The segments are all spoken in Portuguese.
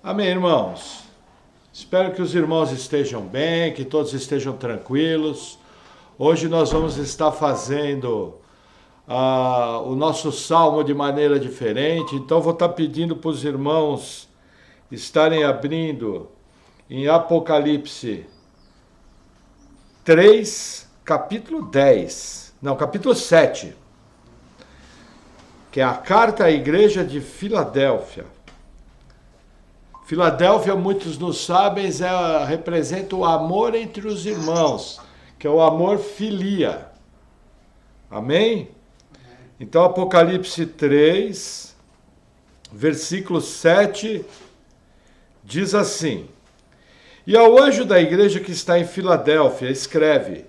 Amém, irmãos? Espero que os irmãos estejam bem, que todos estejam tranquilos. Hoje nós vamos estar fazendo o nosso salmo de maneira diferente, então vou estar pedindo para os irmãos estarem abrindo em Apocalipse 3, capítulo 7, que é a carta à igreja de Filadélfia. Filadélfia, muitos não sabem, representa o amor entre os irmãos, que é o amor filia. Amém? Então, Apocalipse 3, versículo 7, diz assim: E ao anjo da igreja que está em Filadélfia, escreve: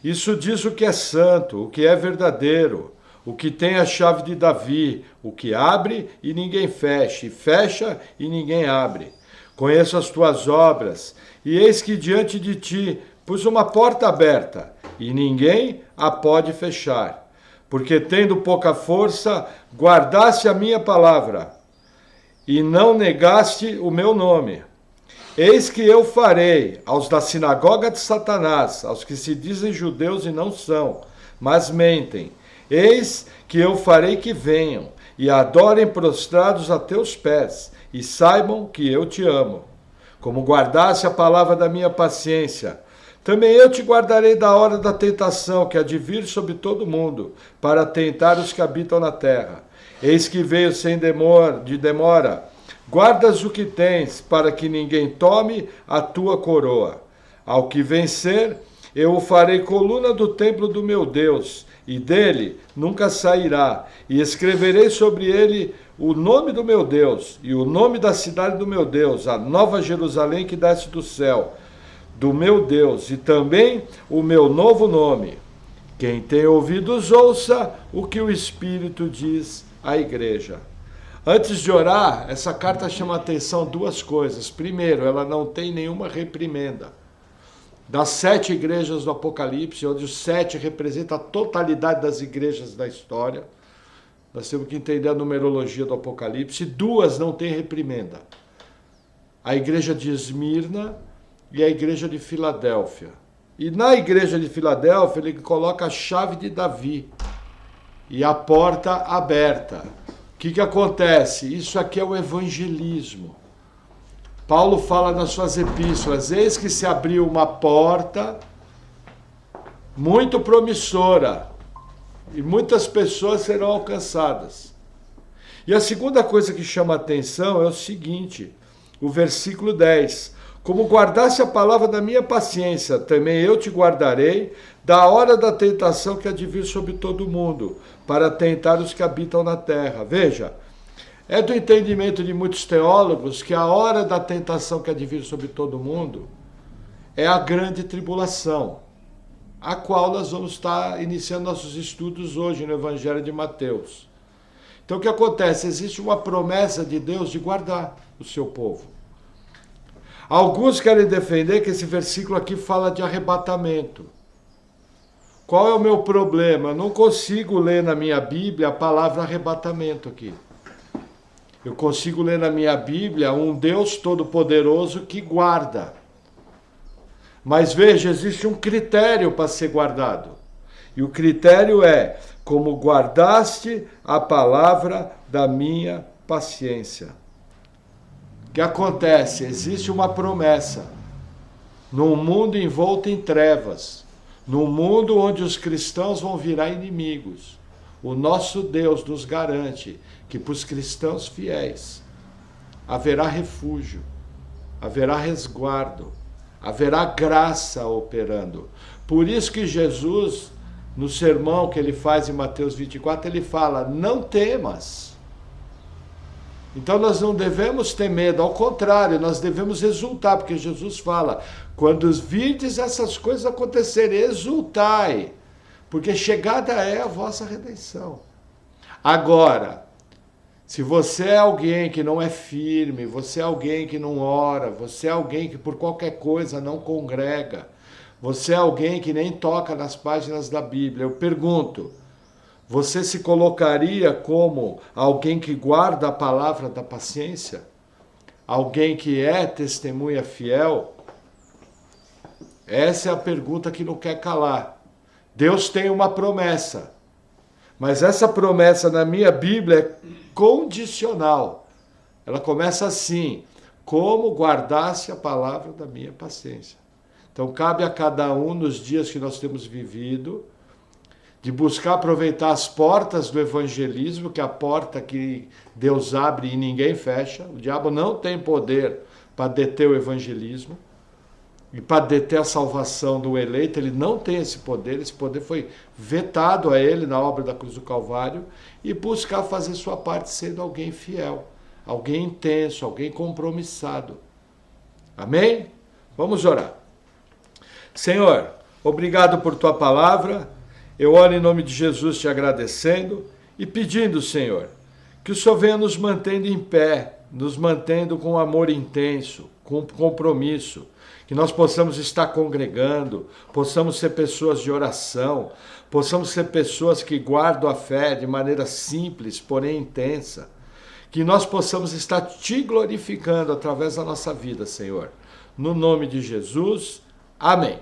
Isso diz o que é santo, o que é verdadeiro, o que tem a chave de Davi, o que abre e ninguém fecha, e fecha e ninguém abre. Conheço as tuas obras, e eis que diante de ti pus uma porta aberta, e ninguém a pode fechar. Porque tendo pouca força, guardaste a minha palavra, e não negaste o meu nome. Eis que eu farei aos da sinagoga de Satanás, aos que se dizem judeus e não são, mas mentem. Eis que eu farei que venham e adorem prostrados a teus pés, e saibam que eu te amo. Como guardaste a palavra da minha paciência, também eu te guardarei da hora da tentação que há de vir sobre todo mundo, para tentar os que habitam na terra. Eis que veio sem demora. Guardas o que tens, para que ninguém tome a tua coroa. Ao que vencer, eu o farei coluna do templo do meu Deus, e dele nunca sairá, e escreverei sobre ele o nome do meu Deus, e o nome da cidade do meu Deus, a nova Jerusalém que desce do céu, do meu Deus, e também o meu novo nome. Quem tem ouvidos, ouça o que o Espírito diz à igreja. Antes de orar, essa carta chama a atenção duas coisas. Primeiro, ela não tem nenhuma reprimenda. Das 7 igrejas do Apocalipse, onde os 7 representam a totalidade das igrejas da história, nós temos que entender a numerologia do Apocalipse. 2 não tem reprimenda. A igreja de Esmirna e a igreja de Filadélfia. E na igreja de Filadélfia ele coloca a chave de Davi e a porta aberta. O que acontece? Isso aqui é o evangelismo. Paulo fala nas suas epístolas: eis que se abriu uma porta muito promissora e muitas pessoas serão alcançadas. E a segunda coisa que chama a atenção é o seguinte, o versículo 10. Como guardaste a palavra da minha paciência, também eu te guardarei da hora da tentação que há de vir sobre todo mundo, para tentar os que habitam na terra. Veja, é do entendimento de muitos teólogos que a hora da tentação que há de vir sobre todo mundo é a grande tribulação, a qual nós vamos estar iniciando nossos estudos hoje no Evangelho de Mateus. Então o que acontece? Existe uma promessa de Deus de guardar o seu povo. Alguns querem defender que esse versículo aqui fala de arrebatamento. Qual é o meu problema? Eu não consigo ler na minha Bíblia a palavra arrebatamento aqui. Eu consigo ler na minha Bíblia um Deus todo-poderoso que guarda. Mas veja, existe um critério para ser guardado. E o critério é: como guardaste a palavra da minha paciência. O que acontece? Existe uma promessa. Num mundo envolto em trevas, num mundo onde os cristãos vão virar inimigos, o nosso Deus nos garante que para os cristãos fiéis haverá refúgio, haverá resguardo, haverá graça operando. Por isso que Jesus, no sermão que ele faz em Mateus 24, ele fala: não temas. Então nós não devemos ter medo, ao contrário, nós devemos exultar, porque Jesus fala: quando virdes essas coisas acontecerem, exultai, porque chegada é a vossa redenção. Agora, se você é alguém que não é firme, você é alguém que não ora, você é alguém que por qualquer coisa não congrega, você é alguém que nem toca nas páginas da Bíblia, eu pergunto: você se colocaria como alguém que guarda a palavra da paciência? alguém que é testemunha fiel? Essa é a pergunta que não quer calar. Deus tem uma promessa, mas essa promessa na minha Bíblia é condicional. Ela começa assim: como guardasse a palavra da minha paciência. Então cabe a cada um, nos dias que nós temos vivido, de buscar aproveitar as portas do evangelismo, que é a porta que Deus abre e ninguém fecha. O diabo não tem poder para deter o evangelismo e para deter a salvação do eleito. Ele não tem esse poder foi vetado a ele na obra da cruz do Calvário, e buscar fazer sua parte sendo alguém fiel, alguém intenso, alguém compromissado. Amém? Vamos orar. Senhor, obrigado por tua palavra. Eu oro em nome de Jesus te agradecendo e pedindo, Senhor, que o Senhor venha nos mantendo em pé, nos mantendo com amor intenso, com compromisso, que nós possamos estar congregando, possamos ser pessoas de oração, possamos ser pessoas que guardam a fé de maneira simples, porém intensa, que nós possamos estar te glorificando através da nossa vida, Senhor. No nome de Jesus, amém.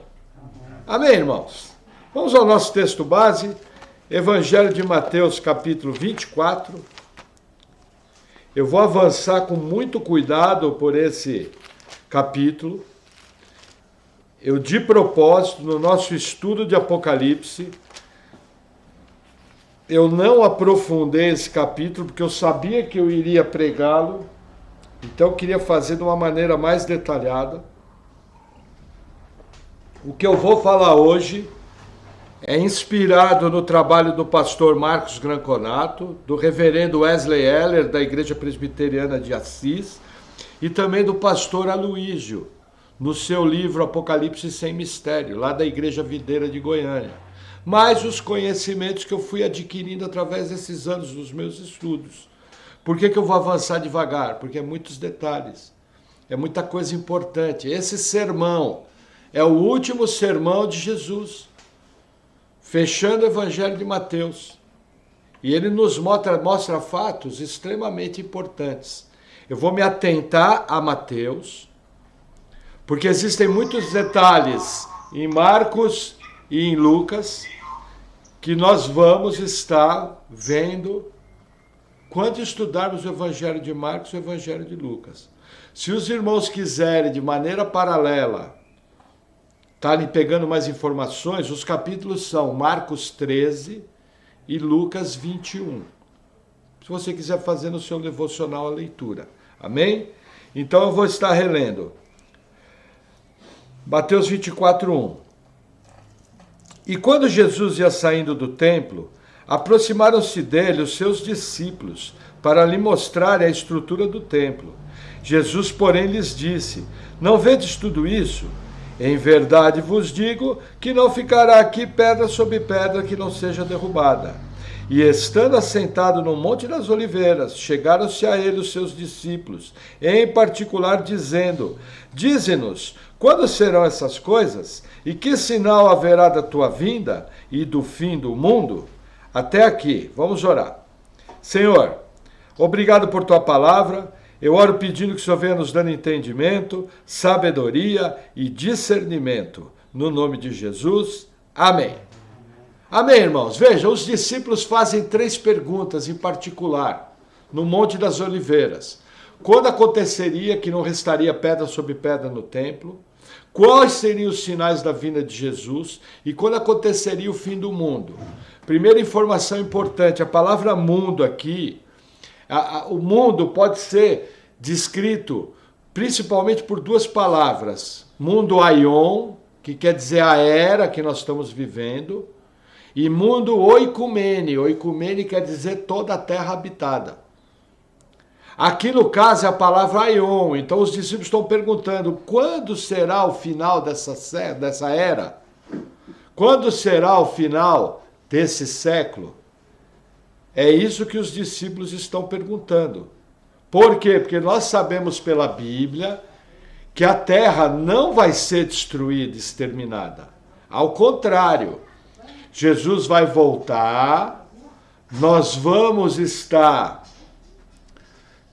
Amém, irmãos? Vamos ao nosso texto base, Evangelho de Mateus, capítulo 24. Eu vou avançar com muito cuidado por esse capítulo. Eu, de propósito, no nosso estudo de Apocalipse, eu não aprofundei esse capítulo, porque eu sabia que eu iria pregá-lo, então eu queria fazer de uma maneira mais detalhada. O que eu vou falar hoje é inspirado no trabalho do pastor Marcos Granconato, do reverendo Wesley Heller, da Igreja Presbiteriana de Assis, e também do pastor Aloísio, no seu livro Apocalipse Sem Mistério, lá da Igreja Videira de Goiânia. Mas os conhecimentos que eu fui adquirindo através desses anos dos meus estudos. Por que eu vou avançar devagar? Porque é muitos detalhes, é muita coisa importante. Esse sermão é o último sermão de Jesus, fechando o Evangelho de Mateus. E ele nos mostra fatos extremamente importantes. Eu vou me atentar a Mateus, porque existem muitos detalhes em Marcos e em Lucas que nós vamos estar vendo quando estudarmos o Evangelho de Marcos e o Evangelho de Lucas. Se os irmãos quiserem, de maneira paralela, estarem pegando mais informações, os capítulos são Marcos 13 e Lucas 21. Se você quiser fazer no seu devocional a leitura. Amém? Então eu vou estar relendo. Mateus 24, 1. E quando Jesus ia saindo do templo, aproximaram-se dele os seus discípulos para lhe mostrarem a estrutura do templo. Jesus, porém, lhes disse: não vedes tudo isso? Em verdade vos digo que não ficará aqui pedra sobre pedra que não seja derrubada. E estando assentado no Monte das Oliveiras, chegaram-se a ele os seus discípulos, em particular dizendo: dize-nos, quando serão essas coisas? E que sinal haverá da tua vinda e do fim do mundo? Até aqui, vamos orar. Senhor, obrigado por tua palavra. Eu oro pedindo que o Senhor venha nos dando entendimento, sabedoria e discernimento. No nome de Jesus, amém. Amém, irmãos. Veja, os discípulos fazem 3 perguntas em particular, no Monte das Oliveiras. Quando aconteceria que não restaria pedra sobre pedra no templo? Quais seriam os sinais da vinda de Jesus? E quando aconteceria o fim do mundo? Primeira informação importante, a palavra mundo aqui, o mundo pode ser descrito principalmente por 2 palavras. Mundo aion, que quer dizer a era que nós estamos vivendo, e mundo oikumene. Oikumene quer dizer toda a terra habitada. Aqui no caso é a palavra aion. Então os discípulos estão perguntando: quando será o final dessa era? Quando será o final desse século? É isso que os discípulos estão perguntando. Por quê? Porque nós sabemos pela Bíblia que a terra não vai ser destruída, exterminada. Ao contrário, Jesus vai voltar, nós vamos estar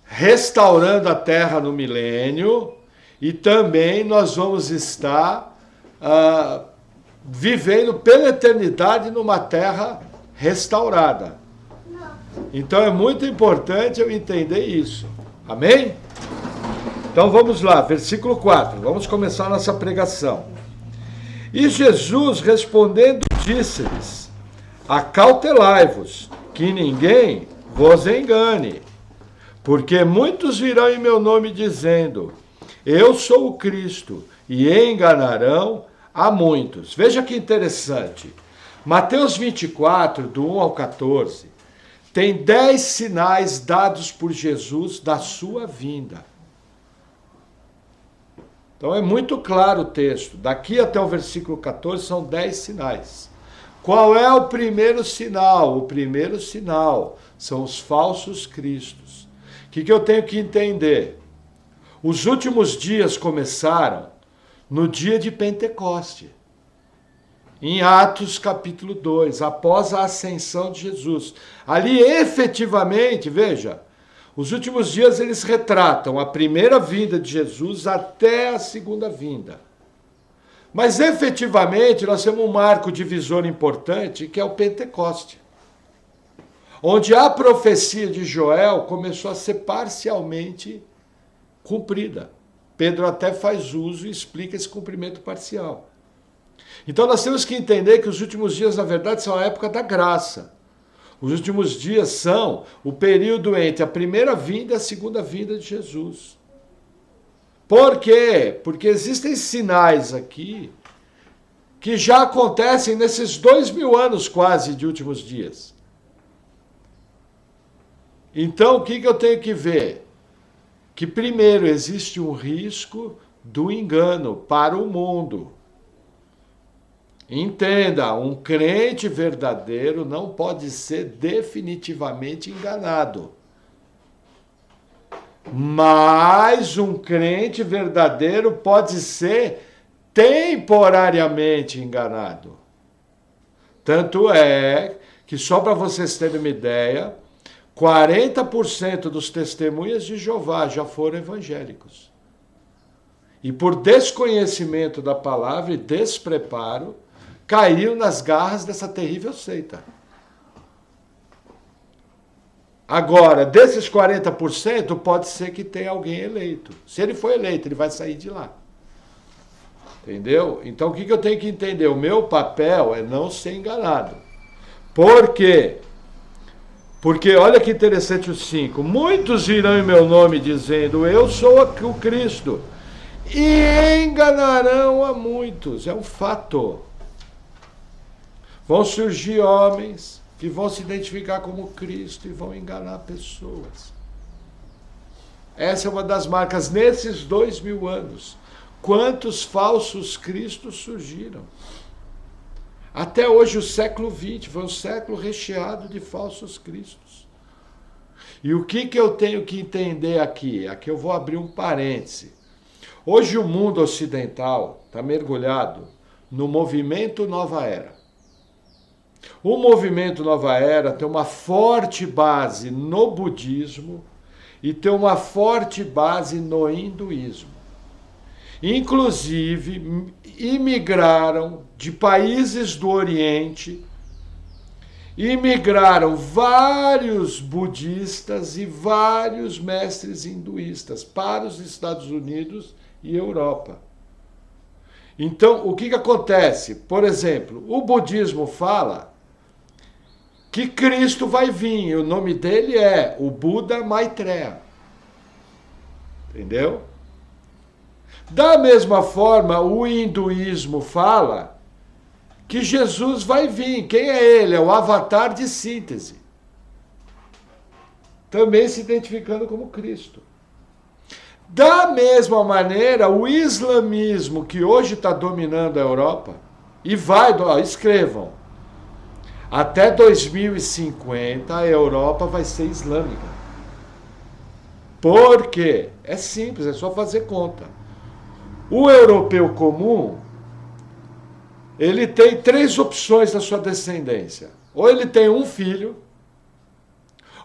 restaurando a terra no milênio, e também nós vamos estar vivendo pela eternidade numa terra restaurada. Então é muito importante eu entender isso. Amém? Então vamos lá, versículo 4. Vamos começar a nossa pregação. E Jesus respondendo disse-lhes: acautelai-vos, que ninguém vos engane, porque muitos virão em meu nome dizendo: eu sou o Cristo, e enganarão a muitos. Veja que interessante. Mateus 24, do 1 ao 14, tem 10 sinais dados por Jesus da sua vinda. Então é muito claro o texto. Daqui até o versículo 14 são 10 sinais. Qual é o primeiro sinal? O primeiro sinal são os falsos cristos. O que eu tenho que entender? Os últimos dias começaram no dia de Pentecoste, em Atos capítulo 2, após a ascensão de Jesus. Ali efetivamente, veja, os últimos dias eles retratam a primeira vinda de Jesus até a segunda vinda. Mas efetivamente nós temos um marco divisor importante, que é o Pentecoste, onde a profecia de Joel começou a ser parcialmente cumprida. Pedro até faz uso e explica esse cumprimento parcial. Então nós temos que entender que os últimos dias, na verdade, são a época da graça. Os últimos dias são o período entre a primeira vinda e a segunda vinda de Jesus. Por quê? Porque existem sinais aqui que já acontecem nesses 2000 anos quase de últimos dias. Então, o que eu tenho que ver? Que primeiro existe um risco do engano para o mundo. Entenda, um crente verdadeiro não pode ser definitivamente enganado. Mas um crente verdadeiro pode ser temporariamente enganado. Tanto é que, só para vocês terem uma ideia, 40% dos testemunhas de Jeová já foram evangélicos. E por desconhecimento da palavra e despreparo, caiu nas garras dessa terrível seita. Agora, desses 40%, pode ser que tenha alguém eleito. Se ele for eleito, ele vai sair de lá. Entendeu? Então, o que eu tenho que entender? O meu papel é não ser enganado. Por quê? Porque, olha que interessante o 5. Muitos virão em meu nome dizendo, eu sou o Cristo. E enganarão a muitos. É um fato. Vão surgir homens que vão se identificar como Cristo e vão enganar pessoas. Essa é uma das marcas nesses 2000 anos. Quantos falsos cristos surgiram? Até hoje, o século XX foi um século recheado de falsos cristos. E o que eu tenho que entender aqui? Aqui eu vou abrir um parêntese. Hoje o mundo ocidental está mergulhado no movimento Nova Era. O movimento Nova Era tem uma forte base no budismo e tem uma forte base no hinduísmo. Inclusive, imigraram de países do Oriente, imigraram vários budistas e vários mestres hinduístas para os Estados Unidos e Europa. Então, o que acontece? Por exemplo, o budismo fala que Cristo vai vir, e o nome dele é o Buda Maitreya. Entendeu? Da mesma forma, o hinduísmo fala que Jesus vai vir. Quem é ele? É o avatar de síntese. Também se identificando como Cristo. Da mesma maneira, o islamismo, que hoje está dominando a Europa, e escrevam, até 2050 a Europa vai ser islâmica. Por quê? É simples, é só fazer conta. O europeu comum, ele tem 3 opções na sua descendência. Ou ele tem um filho,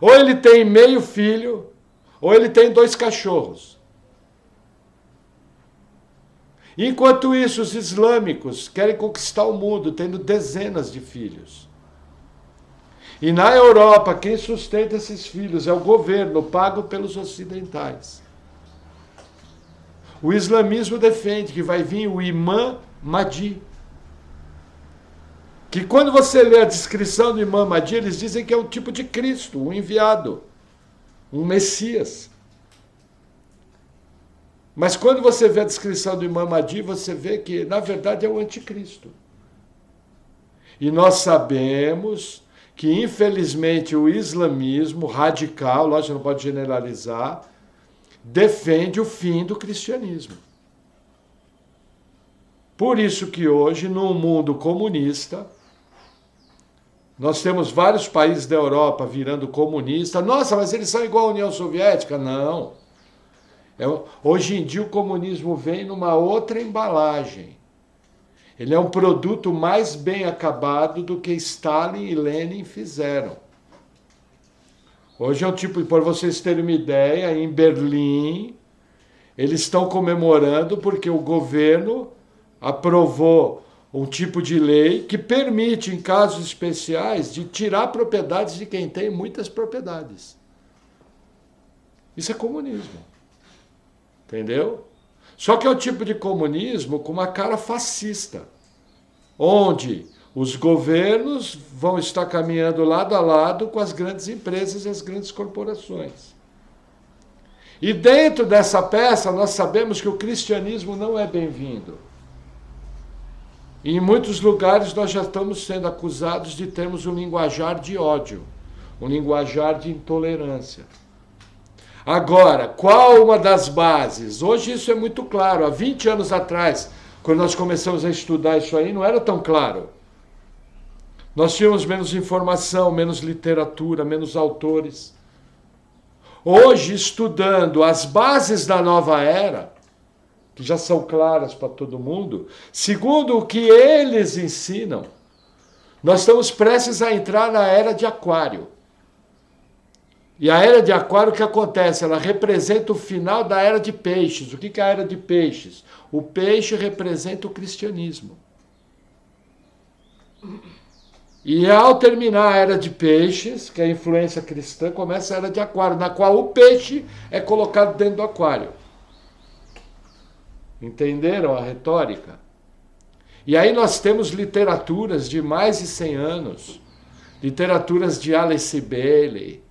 ou ele tem meio filho, Ou ele tem 2 cachorros. Enquanto isso, os islâmicos querem conquistar o mundo, tendo dezenas de filhos. E na Europa, quem sustenta esses filhos é o governo, pago pelos ocidentais. O islamismo defende que vai vir o Imam Mahdi. Que quando você lê a descrição do Imam Mahdi, eles dizem que é um tipo de Cristo, um enviado, um Messias. Mas quando você vê a descrição do Imam Mahdi, você vê que, na verdade, é o anticristo. E nós sabemos que, infelizmente, o islamismo radical, lógico, não pode generalizar, defende o fim do cristianismo. Por isso que hoje, num mundo comunista, nós temos vários países da Europa virando comunista. Nossa, mas eles são igual à União Soviética? Não. Hoje em dia o comunismo vem numa outra embalagem. Ele é um produto mais bem acabado do que Stalin e Lenin fizeram. Hoje é um tipo, para vocês terem uma ideia, em Berlim, eles estão comemorando porque o governo aprovou um tipo de lei que permite, em casos especiais, de tirar propriedades de quem tem muitas propriedades. Isso é comunismo. Entendeu? Só que é um tipo de comunismo com uma cara fascista, onde os governos vão estar caminhando lado a lado com as grandes empresas e as grandes corporações. E dentro dessa peça, nós sabemos que o cristianismo não é bem-vindo. E em muitos lugares nós já estamos sendo acusados de termos um linguajar de ódio, um linguajar de intolerância. Agora, qual uma das bases? Hoje isso é muito claro. Há 20 anos atrás, quando nós começamos a estudar isso aí, não era tão claro. Nós tínhamos menos informação, menos literatura, menos autores. Hoje, estudando as bases da nova era, que já são claras para todo mundo, segundo o que eles ensinam, nós estamos prestes a entrar na era de Aquário. E a era de Aquário, o que acontece? Ela representa o final da era de Peixes. O que é a era de Peixes? O peixe representa o cristianismo. E ao terminar a era de Peixes, que é a influência cristã, começa a era de Aquário, na qual o peixe é colocado dentro do aquário. Entenderam a retórica? E aí nós temos literaturas de mais de 100 anos, literaturas de Alice Bailey,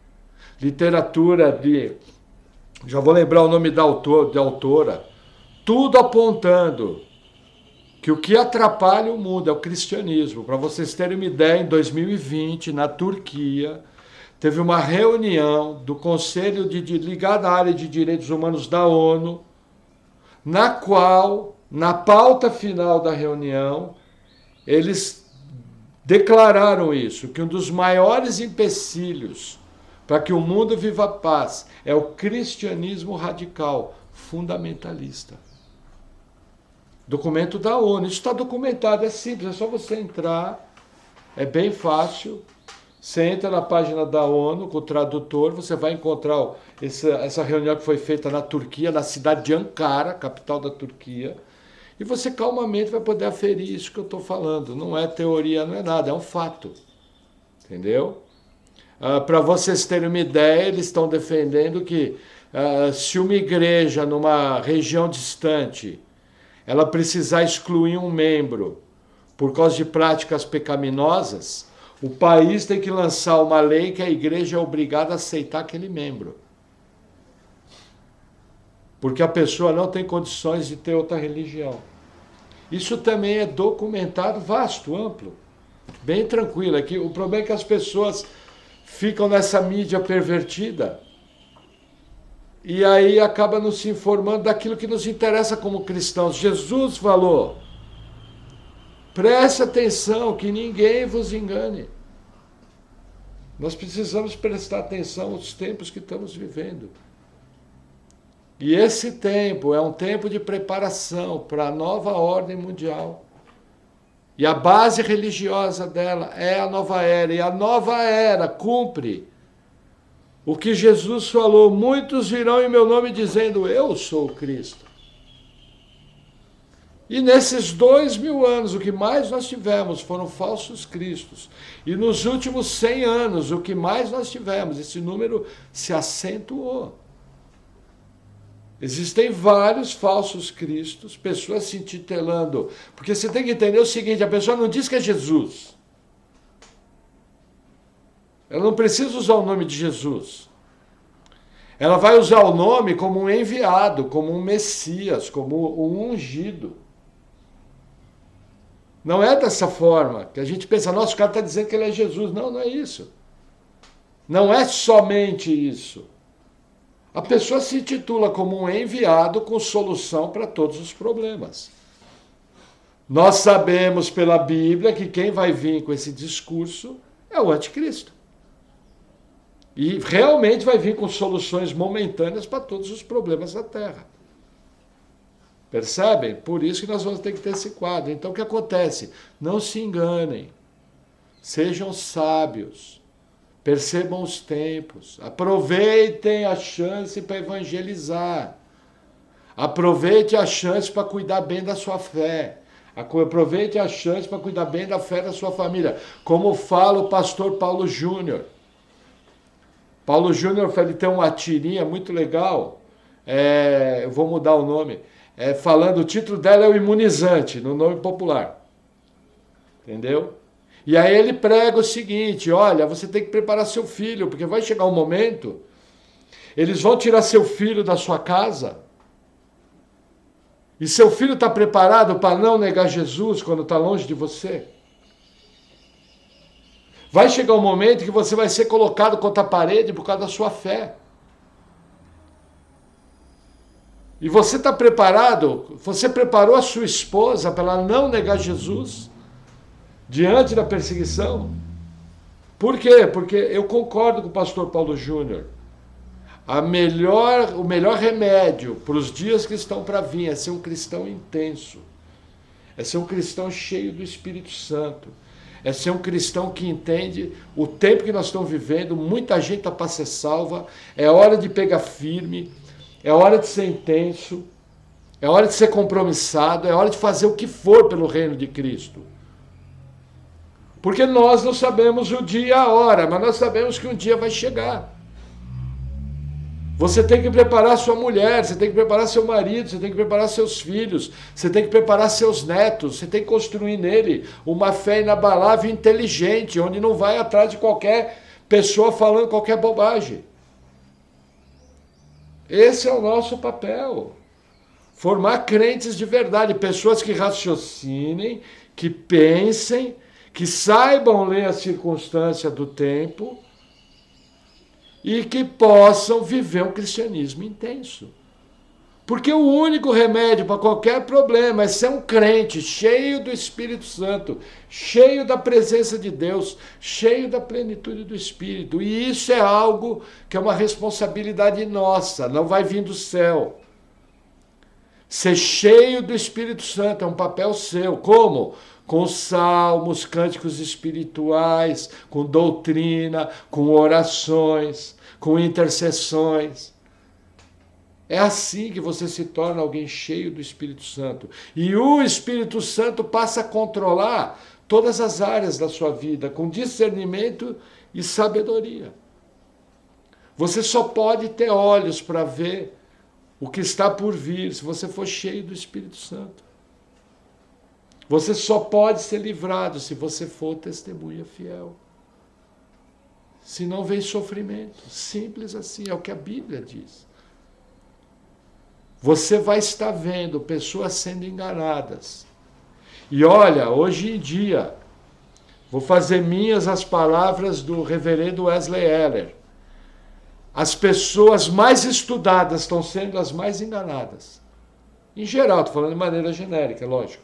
literatura de... já vou lembrar o nome da autora, tudo apontando que o que atrapalha o mundo é o cristianismo. Para vocês terem uma ideia, em 2020, na Turquia, teve uma reunião do Conselho ligado à área de Direitos Humanos da ONU, na qual, na pauta final da reunião, eles declararam isso, que um dos maiores empecilhos para que o mundo viva a paz é o cristianismo radical, fundamentalista. Documento da ONU. Isso está documentado, é simples, é só você entrar, é bem fácil. Você entra na página da ONU com o tradutor, você vai encontrar essa reunião que foi feita na Turquia, na cidade de Ankara, capital da Turquia, e você calmamente vai poder aferir isso que eu estou falando. Não é teoria, não é nada, é um fato. Entendeu? Para vocês terem uma ideia, eles estão defendendo que se uma igreja numa região distante ela precisar excluir um membro por causa de práticas pecaminosas, o país tem que lançar uma lei que a igreja é obrigada a aceitar aquele membro. Porque a pessoa não tem condições de ter outra religião. Isso também é documentado, vasto, amplo, bem tranquilo. Aqui, o problema é que as pessoas ficam nessa mídia pervertida e aí acaba não se informando daquilo que nos interessa como cristãos. Jesus falou: preste atenção, que ninguém vos engane. Nós precisamos prestar atenção aos tempos que estamos vivendo. E esse tempo é um tempo de preparação para a nova ordem mundial. E a base religiosa dela é a nova era. E a nova era cumpre O que Jesus falou, muitos virão em meu nome dizendo, eu sou o Cristo. E nesses 2000 anos, o que mais nós tivemos foram falsos cristos. E nos últimos 100 anos, o que mais nós tivemos, esse número se acentuou. Existem vários falsos cristos, pessoas se intitulando. Porque você tem que entender o seguinte, a pessoa não diz que é Jesus. Ela não precisa usar o nome de Jesus. Ela vai usar o nome como um enviado, como um Messias, como um ungido. Não é dessa forma que a gente pensa, nossa, o cara está dizendo que ele é Jesus. Não, não é isso. Não é somente isso. A pessoa se intitula como um enviado com solução para todos os problemas. Nós sabemos pela Bíblia que quem vai vir com esse discurso é o anticristo. E realmente vai vir com soluções momentâneas para todos os problemas da Terra. Percebem? Por isso que nós vamos ter que ter esse quadro. Então o que acontece? Não se enganem. Sejam sábios. Percebam os tempos. Aproveitem a chance para evangelizar. Aproveite a chance para cuidar bem da sua fé. Aproveite a chance para cuidar bem da fé da sua família. Como fala o pastor Paulo Júnior. Paulo Júnior, ele tem uma tirinha muito legal. Eu vou mudar o nome. Falando, o título dela é o imunizante, no nome popular. Entendeu? E aí ele prega o seguinte, olha, você tem que preparar seu filho, porque vai chegar um momento, eles vão tirar seu filho da sua casa, e seu filho está preparado para não negar Jesus quando está longe de você? Vai chegar um momento que você vai ser colocado contra a parede por causa da sua fé. E você está preparado? Você preparou a sua esposa para ela não negar Jesus diante da perseguição? Por quê? Porque eu concordo com o pastor Paulo Júnior. O melhor remédio para os dias que estão para vir é ser um cristão intenso. É ser um cristão cheio do Espírito Santo. É ser um cristão que entende o tempo que nós estamos vivendo. Muita gente está para ser salva. É hora de pegar firme. É hora de ser intenso, é hora de ser compromissado, é hora de fazer o que for pelo reino de Cristo. Porque nós não sabemos o dia e a hora, mas nós sabemos que um dia vai chegar. Você tem que preparar sua mulher, você tem que preparar seu marido, você tem que preparar seus filhos, você tem que preparar seus netos, você tem que construir nele uma fé inabalável e inteligente, onde não vai atrás de qualquer pessoa falando qualquer bobagem. Esse é o nosso papel. Formar crentes de verdade, pessoas que raciocinem, que pensem, que saibam ler a circunstância do tempo e que possam viver um cristianismo intenso. Porque o único remédio para qualquer problema é ser um crente cheio do Espírito Santo, cheio da presença de Deus, cheio da plenitude do Espírito. E isso é algo que é uma responsabilidade nossa, não vai vir do céu. Ser cheio do Espírito Santo é um papel seu. Como? Com salmos, cânticos espirituais, com doutrina, com orações, com intercessões. É assim que você se torna alguém cheio do Espírito Santo. E o Espírito Santo passa a controlar todas as áreas da sua vida, com discernimento e sabedoria. Você só pode ter olhos para ver o que está por vir se você for cheio do Espírito Santo. Você só pode ser livrado se você for testemunha fiel. Se não vem sofrimento. Simples assim, é o que a Bíblia diz. Você vai estar vendo pessoas sendo enganadas. E olha, hoje em dia, vou fazer minhas as palavras do reverendo Wesley Eller. As pessoas mais estudadas estão sendo as mais enganadas. Em geral, estou falando de maneira genérica, lógico.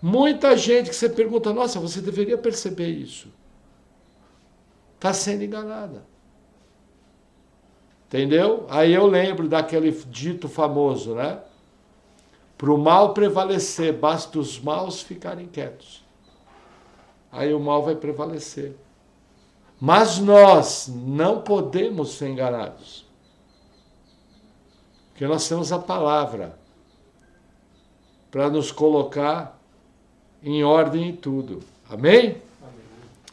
Muita gente que você pergunta, nossa, você deveria perceber isso. Está sendo enganada. Entendeu? Aí eu lembro daquele dito famoso, né? Para o mal prevalecer, basta os maus ficarem quietos. Aí o mal vai prevalecer. Mas nós não podemos ser enganados. Porque nós temos a palavra para nos colocar em ordem em tudo. Amém?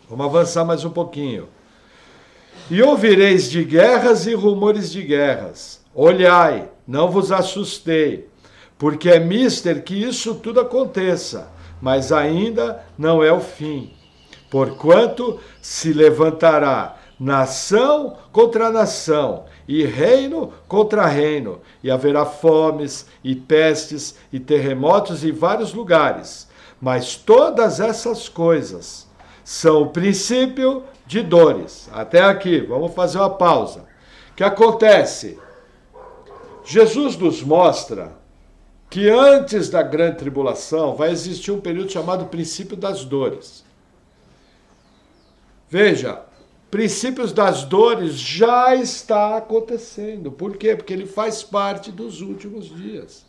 Vamos avançar mais um pouquinho. E ouvireis de guerras e rumores de guerras. Olhai, não vos assustei, porque é mister que isso tudo aconteça, mas ainda não é o fim. Porquanto se levantará nação contra nação, e reino contra reino, e haverá fomes, e pestes, e terremotos em vários lugares. Mas todas essas coisas são o princípio de dores. Até aqui, vamos fazer uma pausa. O que acontece? Jesus nos mostra que antes da grande tribulação vai existir um período chamado princípio das dores. Veja, princípios das dores já está acontecendo. Por quê? Porque ele faz parte dos últimos dias.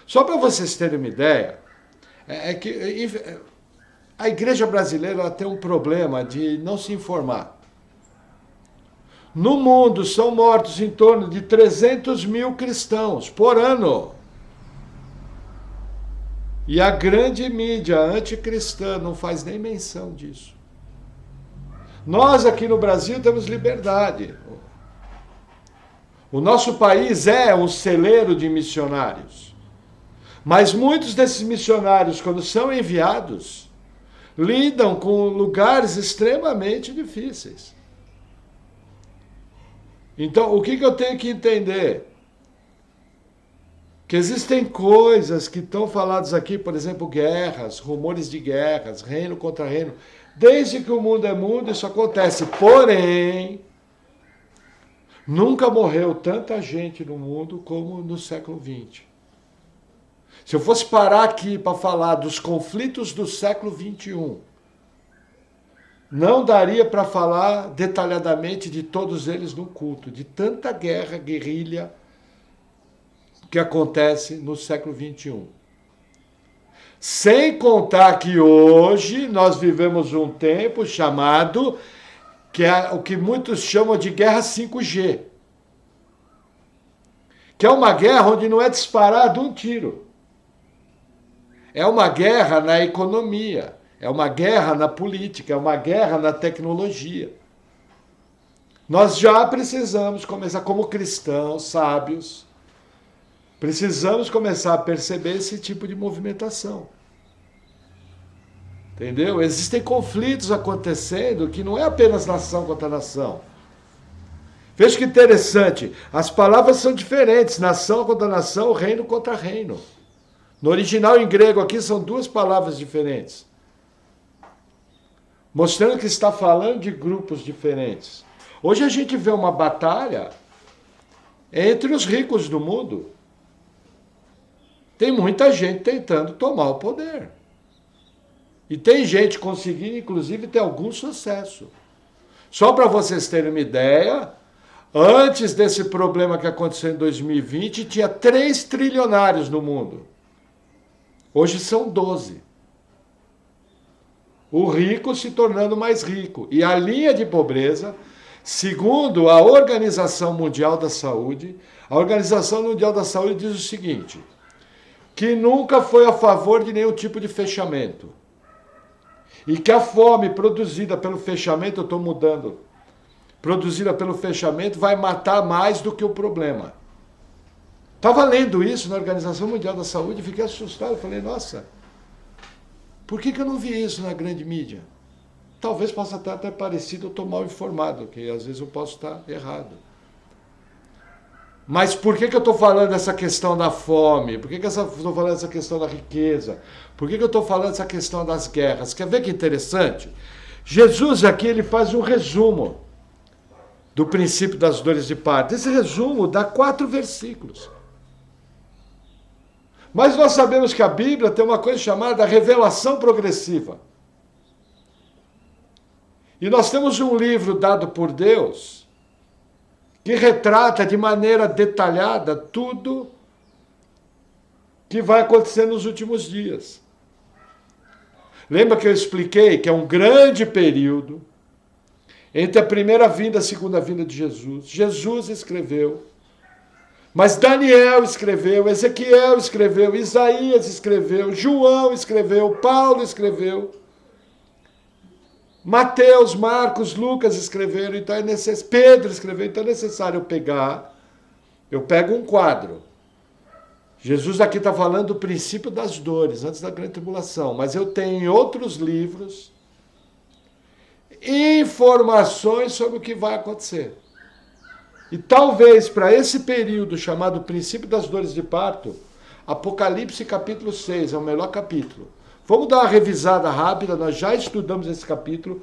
Só para vocês terem uma ideia, é que a igreja brasileira ela tem um problema de não se informar. No mundo são mortos em torno de 300 mil cristãos por ano. E a grande mídia anticristã não faz nem menção disso. Nós aqui no Brasil temos liberdade. O nosso país é um celeiro de missionários. Mas muitos desses missionários, quando são enviados, lidam com lugares extremamente difíceis. Então, o que eu tenho que entender? Que existem coisas que estão faladas aqui, por exemplo, guerras, rumores de guerras, reino contra reino. Desde que o mundo é mundo, isso acontece. Porém, nunca morreu tanta gente no mundo como no século XX. Se eu fosse parar aqui para falar dos conflitos do século XXI, não daria para falar detalhadamente de todos eles no culto, de tanta guerra, guerrilha que acontece no século XXI. Sem contar que hoje nós vivemos um tempo chamado, que é o que muitos chamam de guerra 5G. Que é uma guerra onde não é disparado um tiro. É uma guerra na economia, é uma guerra na política, é uma guerra na tecnologia. Nós já precisamos começar, como cristãos sábios, precisamos começar a perceber esse tipo de movimentação. Entendeu? Existem conflitos acontecendo que não é apenas nação contra nação. Veja que interessante, as palavras são diferentes, nação contra nação, reino contra reino. No original em grego aqui são duas palavras diferentes. Mostrando que está falando de grupos diferentes. Hoje a gente vê uma batalha entre os ricos do mundo. Tem muita gente tentando tomar o poder. E tem gente conseguindo, inclusive, ter algum sucesso. Só para vocês terem uma ideia, antes desse problema que aconteceu em 2020, tinha 3 trilionários no mundo. Hoje são 12. O rico se tornando mais rico. E a linha de pobreza, segundo a Organização Mundial da Saúde, a Organização Mundial da Saúde diz o seguinte, que nunca foi a favor de nenhum tipo de fechamento. E que a fome produzida pelo fechamento, eu estou mudando, produzida pelo fechamento vai matar mais do que o problema. Estava lendo isso na Organização Mundial da Saúde e fiquei assustado. Falei, nossa, por que eu não vi isso na grande mídia? Talvez possa estar até parecido, eu estou mal informado, que às vezes eu posso estar errado. Mas por que eu estou falando dessa questão da fome? Por que eu estou falando dessa questão da riqueza? Por que eu estou falando dessa questão das guerras? Quer ver que interessante? Jesus aqui ele faz um resumo do princípio das dores de parto. Esse resumo dá 4 versículos. Mas nós sabemos que a Bíblia tem uma coisa chamada revelação progressiva. E nós temos um livro dado por Deus que retrata de maneira detalhada tudo que vai acontecer nos últimos dias. Lembra que eu expliquei que é um grande período entre a primeira vinda e a segunda vinda de Jesus. Jesus escreveu. Mas Daniel escreveu, Ezequiel escreveu, Isaías escreveu, João escreveu, Paulo escreveu, Mateus, Marcos, Lucas escreveram, então Pedro escreveu, então é necessário eu pego um quadro. Jesus aqui está falando do princípio das dores, antes da grande tribulação, mas eu tenho em outros livros informações sobre o que vai acontecer. E talvez para esse período chamado princípio das dores de parto, Apocalipse capítulo 6 é o melhor capítulo. Vamos dar uma revisada rápida, nós já estudamos esse capítulo.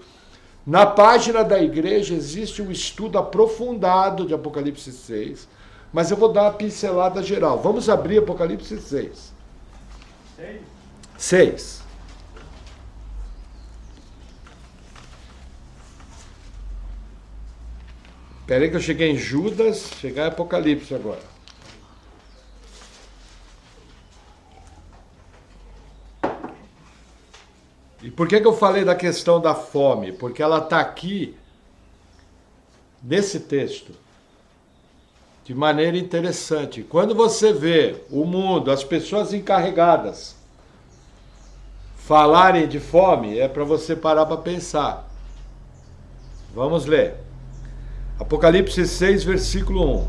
Na página da igreja existe um estudo aprofundado de Apocalipse 6, mas eu vou dar uma pincelada geral. Vamos abrir Apocalipse 6. 6. Espera aí que eu cheguei em Judas, chegar em Apocalipse agora. E por que eu falei da questão da fome? Porque ela está aqui, nesse texto, de maneira interessante. Quando você vê o mundo, as pessoas encarregadas, falarem de fome, é para você parar para pensar. Vamos ler. Apocalipse 6, versículo 1.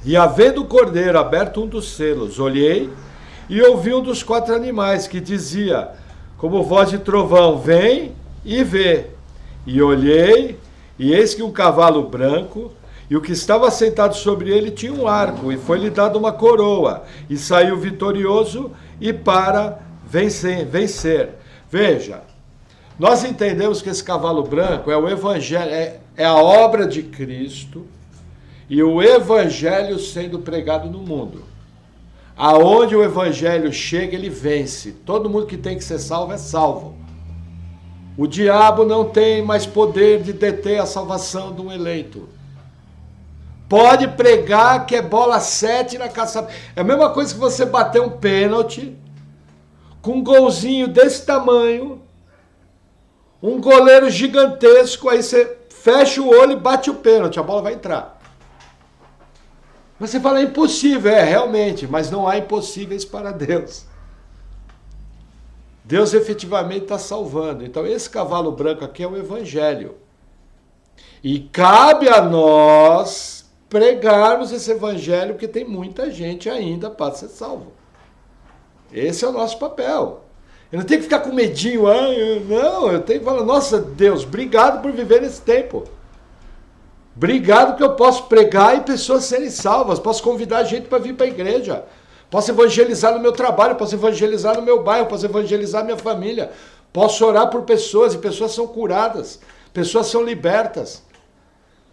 E havendo o cordeiro aberto um dos selos, olhei e ouvi um dos 4 animais que dizia, como voz de trovão, vem e vê. E olhei, e eis que um cavalo branco, e o que estava sentado sobre ele tinha um arco, e foi-lhe dado uma coroa, e saiu vitorioso e para vencer. Veja, nós entendemos que esse cavalo branco é o evangelho, é a obra de Cristo e o evangelho sendo pregado no mundo. Aonde o evangelho chega, ele vence. Todo mundo que tem que ser salvo é salvo. O diabo não tem mais poder de deter a salvação de um eleito. Pode pregar que é bola 7 na caçada. É a mesma coisa que você bater um pênalti com um golzinho desse tamanho, um goleiro gigantesco, aí você fecha o olho e bate o pênalti, a bola vai entrar. Mas você fala, é impossível. É, realmente, mas não há impossíveis para Deus. Deus efetivamente está salvando. Então esse cavalo branco aqui é o evangelho. E cabe a nós pregarmos esse evangelho, porque tem muita gente ainda para ser salvo. Esse é o nosso papel. Eu não tenho que ficar com medinho, não, eu tenho que falar, nossa Deus, obrigado por viver nesse tempo. Obrigado que eu posso pregar e pessoas serem salvas, posso convidar gente para vir para a igreja, posso evangelizar no meu trabalho, posso evangelizar no meu bairro, posso evangelizar minha família, posso orar por pessoas e pessoas são curadas, pessoas são libertas,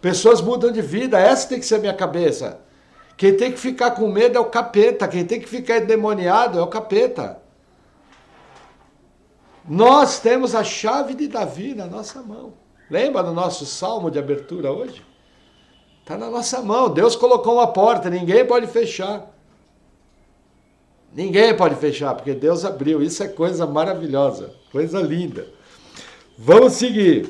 pessoas mudam de vida. Essa tem que ser a minha cabeça. Quem tem que ficar com medo é o capeta, quem tem que ficar endemoniado é o capeta. Nós temos a chave de Davi na nossa mão. Lembra do nosso salmo de abertura hoje? Está na nossa mão. Deus colocou uma porta, ninguém pode fechar. Ninguém pode fechar, porque Deus abriu. Isso é coisa maravilhosa, coisa linda. Vamos seguir.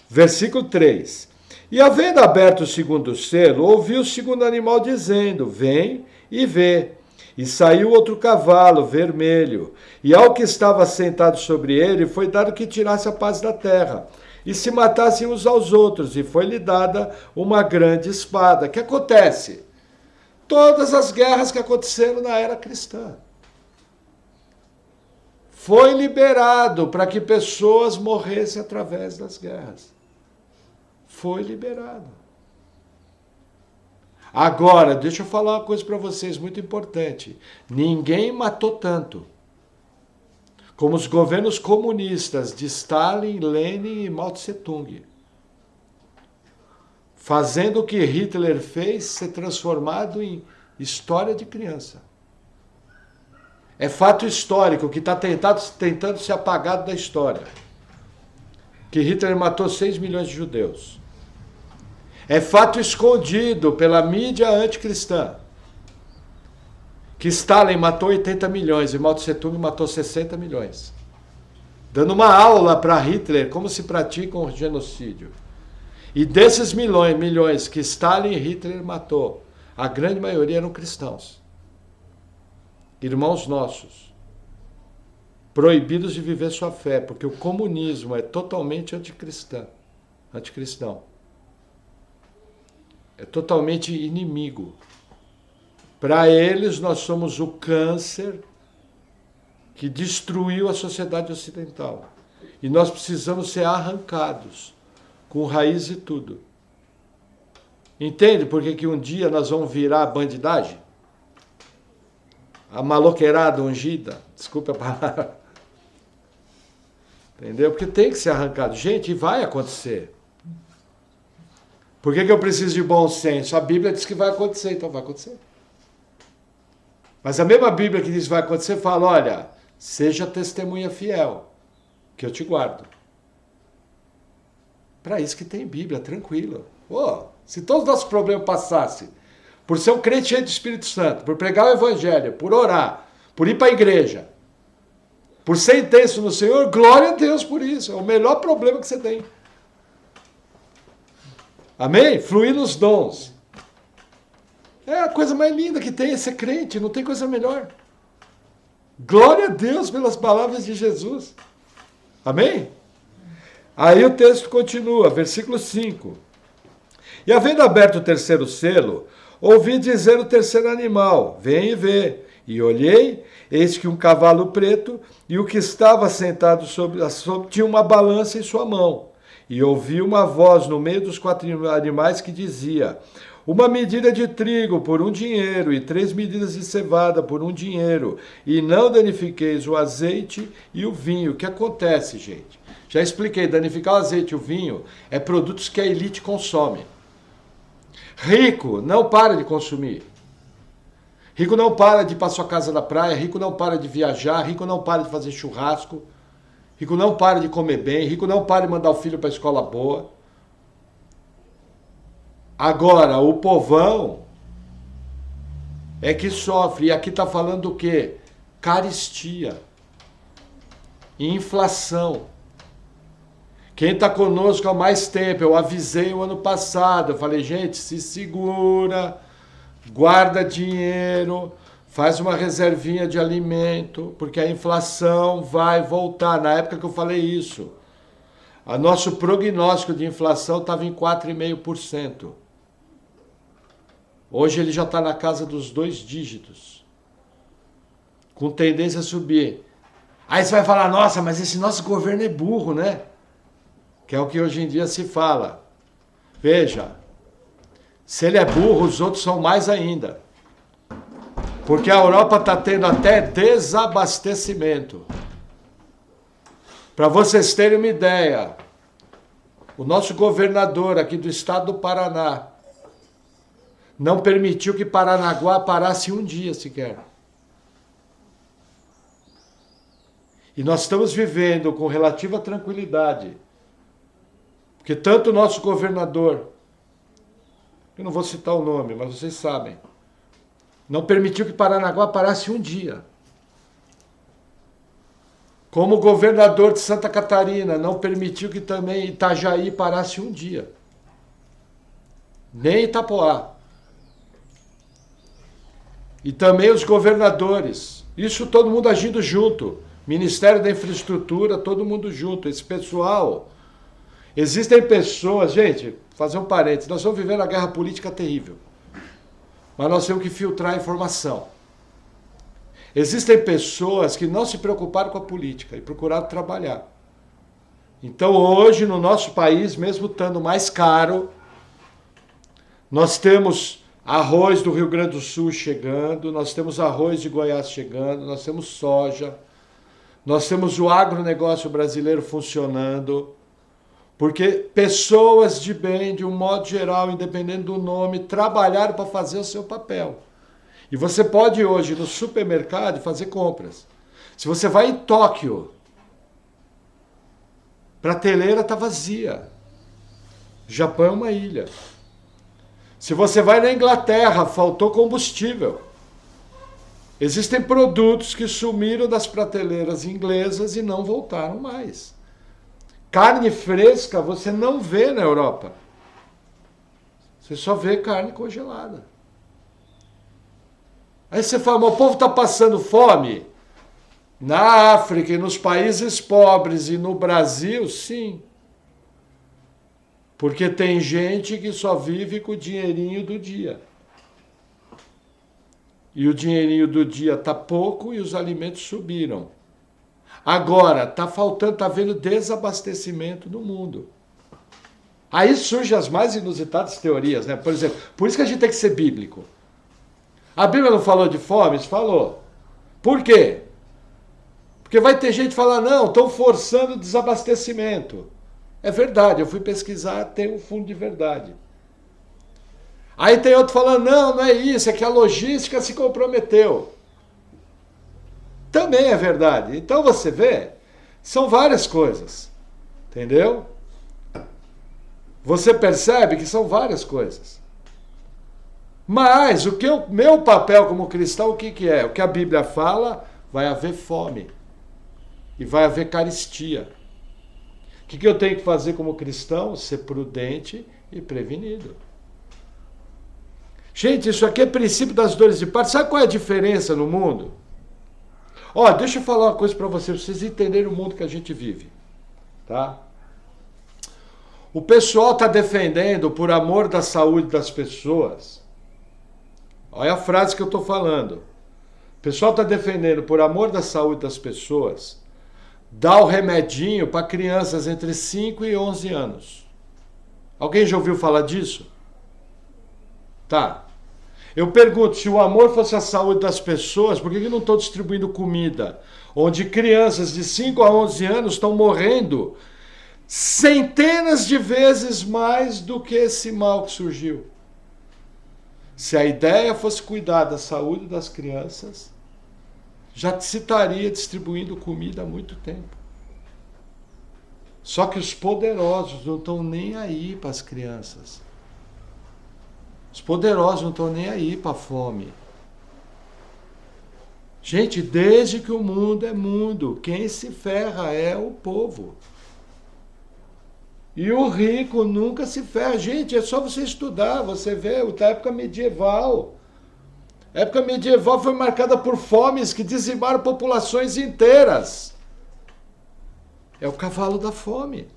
Versículo 3. E havendo aberto o segundo selo, ouvi o segundo animal dizendo, vem e vê. E saiu outro cavalo vermelho, e ao que estava sentado sobre ele foi dado que tirasse a paz da terra, e se matassem uns aos outros, e foi-lhe dada uma grande espada. O que acontece? Todas as guerras que aconteceram na era cristã. Foi liberado para que pessoas morressem através das guerras. Foi liberado. Agora, deixa eu falar uma coisa para vocês muito importante. Ninguém matou tanto como os governos comunistas de Stalin, Lenin e Mao Tse-tung. Fazendo o que Hitler fez ser transformado em história de criança. É fato histórico que está tentando ser apagado da história. Que Hitler matou 6 milhões de judeus. É fato escondido pela mídia anticristã que Stalin matou 80 milhões e Mao Tse-tung matou 60 milhões. Dando uma aula para Hitler como se pratica um genocídio. E desses milhões que Stalin e Hitler matou, a grande maioria eram cristãos. Irmãos nossos. Proibidos de viver sua fé, porque o comunismo é totalmente anticristão. É totalmente inimigo. Para eles, nós somos o câncer que destruiu a sociedade ocidental. E nós precisamos ser arrancados, com raiz e tudo. Entende por que um dia nós vamos virar a bandidagem? A maloqueirada ungida? Desculpa a palavra. Entendeu? Porque tem que ser arrancado. Gente, e vai acontecer. Por que eu preciso de bom senso? A Bíblia diz que vai acontecer, então vai acontecer. Mas a mesma Bíblia que diz que vai acontecer fala, olha, seja testemunha fiel, que eu te guardo. Para isso que tem Bíblia, tranquilo. Se todos os nossos problemas passassem, por ser um crente cheio do Espírito Santo, por pregar o Evangelho, por orar, por ir para a igreja, por ser intenso no Senhor, glória a Deus por isso. É o melhor problema que você tem. Amém? Fluir nos dons. É a coisa mais linda que tem, é ser crente, não tem coisa melhor. Glória a Deus pelas palavras de Jesus. Amém? Aí o texto continua, versículo 5. E havendo aberto o terceiro selo, ouvi dizer o terceiro animal, vem e vê. E olhei, eis que um cavalo preto, e o que estava sentado sobre tinha uma balança em sua mão. E ouvi uma voz no meio dos 4 animais que dizia, uma medida de trigo por 1 dinheiro, e 3 medidas de cevada por 1 dinheiro, e não danifiqueis o azeite e o vinho. O que acontece, gente? Já expliquei, danificar o azeite e o vinho é produtos que a elite consome. Rico não para de consumir. Rico não para de ir para sua casa da praia, rico não para de viajar, rico não para de fazer churrasco, rico não para de comer bem, rico não para de mandar o filho para a escola boa. Agora, o povão é que sofre. E aqui está falando do quê? Carestia. Inflação. Quem está conosco há mais tempo, eu avisei o ano passado, eu falei, gente, se segura, guarda dinheiro, faz uma reservinha de alimento, porque a inflação vai voltar. Na época que eu falei isso, o nosso prognóstico de inflação estava em 4,5%. Hoje ele já está na casa dos 2 dígitos, com tendência a subir. Aí você vai falar, nossa, mas esse nosso governo é burro, né? Que é o que hoje em dia se fala. Veja, se ele é burro, os outros são mais ainda. Porque a Europa está tendo até desabastecimento. Para vocês terem uma ideia, o nosso governador aqui do estado do Paraná não permitiu que Paranaguá parasse um dia sequer. E nós estamos vivendo com relativa tranquilidade. Porque tanto o nosso governador, eu não vou citar o nome, mas vocês sabem, não permitiu que Paranaguá parasse um dia. Como o governador de Santa Catarina não permitiu que também Itajaí parasse um dia. Nem Itapoá. E também os governadores. Isso todo mundo agindo junto. Ministério da Infraestrutura, todo mundo junto. Esse pessoal... Existem pessoas... Gente, fazer um parênteses. Nós estamos vivendo uma guerra política terrível. Mas nós temos que filtrar a informação. Existem pessoas que não se preocuparam com a política e procuraram trabalhar. Então hoje, no nosso país, mesmo estando mais caro, nós temos... arroz do Rio Grande do Sul chegando, nós temos arroz de Goiás chegando, nós temos soja, nós temos o agronegócio brasileiro funcionando, porque pessoas de bem, de um modo geral, independente do nome, trabalharam para fazer o seu papel. E você pode hoje no supermercado fazer compras. Se você vai em Tóquio, a prateleira está vazia. O Japão é uma ilha. Se você vai na Inglaterra, faltou combustível. Existem produtos que sumiram das prateleiras inglesas e não voltaram mais. Carne fresca você não vê na Europa. Você só vê carne congelada. Aí você fala, mas o povo está passando fome? Na África e nos países pobres e no Brasil, sim. Porque tem gente que só vive com o dinheirinho do dia. E o dinheirinho do dia está pouco e os alimentos subiram. Agora, está faltando, está havendo desabastecimento no mundo. Aí surgem as mais inusitadas teorias, né? Por exemplo, por isso que a gente tem que ser bíblico. A Bíblia não falou de fome? Falou. Por quê? Porque vai ter gente que fala, não, estão forçando o desabastecimento. É verdade, eu fui pesquisar, tem um fundo de verdade. Aí tem outro falando, não, não é isso, é que a logística se comprometeu. Também é verdade. Então você vê, são várias coisas. Entendeu? Você percebe que são várias coisas. Mas meu papel como cristão, o que é? O que a Bíblia fala, vai haver fome. E vai haver carestia. O que eu tenho que fazer como cristão? Ser prudente e prevenido. Gente, isso aqui é princípio das dores de parto. Sabe qual é a diferença no mundo? Ó, deixa eu falar uma coisa para vocês entenderem o mundo que a gente vive. Tá? O pessoal está defendendo por amor da saúde das pessoas. Olha a frase que eu estou falando. O pessoal está defendendo por amor da saúde das pessoas dar o remedinho para crianças entre 5 e 11 anos. Alguém já ouviu falar disso? Tá. Eu pergunto, se o amor fosse a saúde das pessoas, por que não estão distribuindo comida? Onde crianças de 5 a 11 anos estão morrendo centenas de vezes mais do que esse mal que surgiu. Se a ideia fosse cuidar da saúde das crianças, já se estaria distribuindo comida há muito tempo. Só que os poderosos não estão nem aí para as crianças. Os poderosos não estão nem aí para a fome. Gente, desde que o mundo é mundo, quem se ferra é o povo. E o rico nunca se ferra. Gente, é só você estudar, você vê da época medieval. A época medieval foi marcada por fomes que dizimaram populações inteiras. É o cavalo da fome.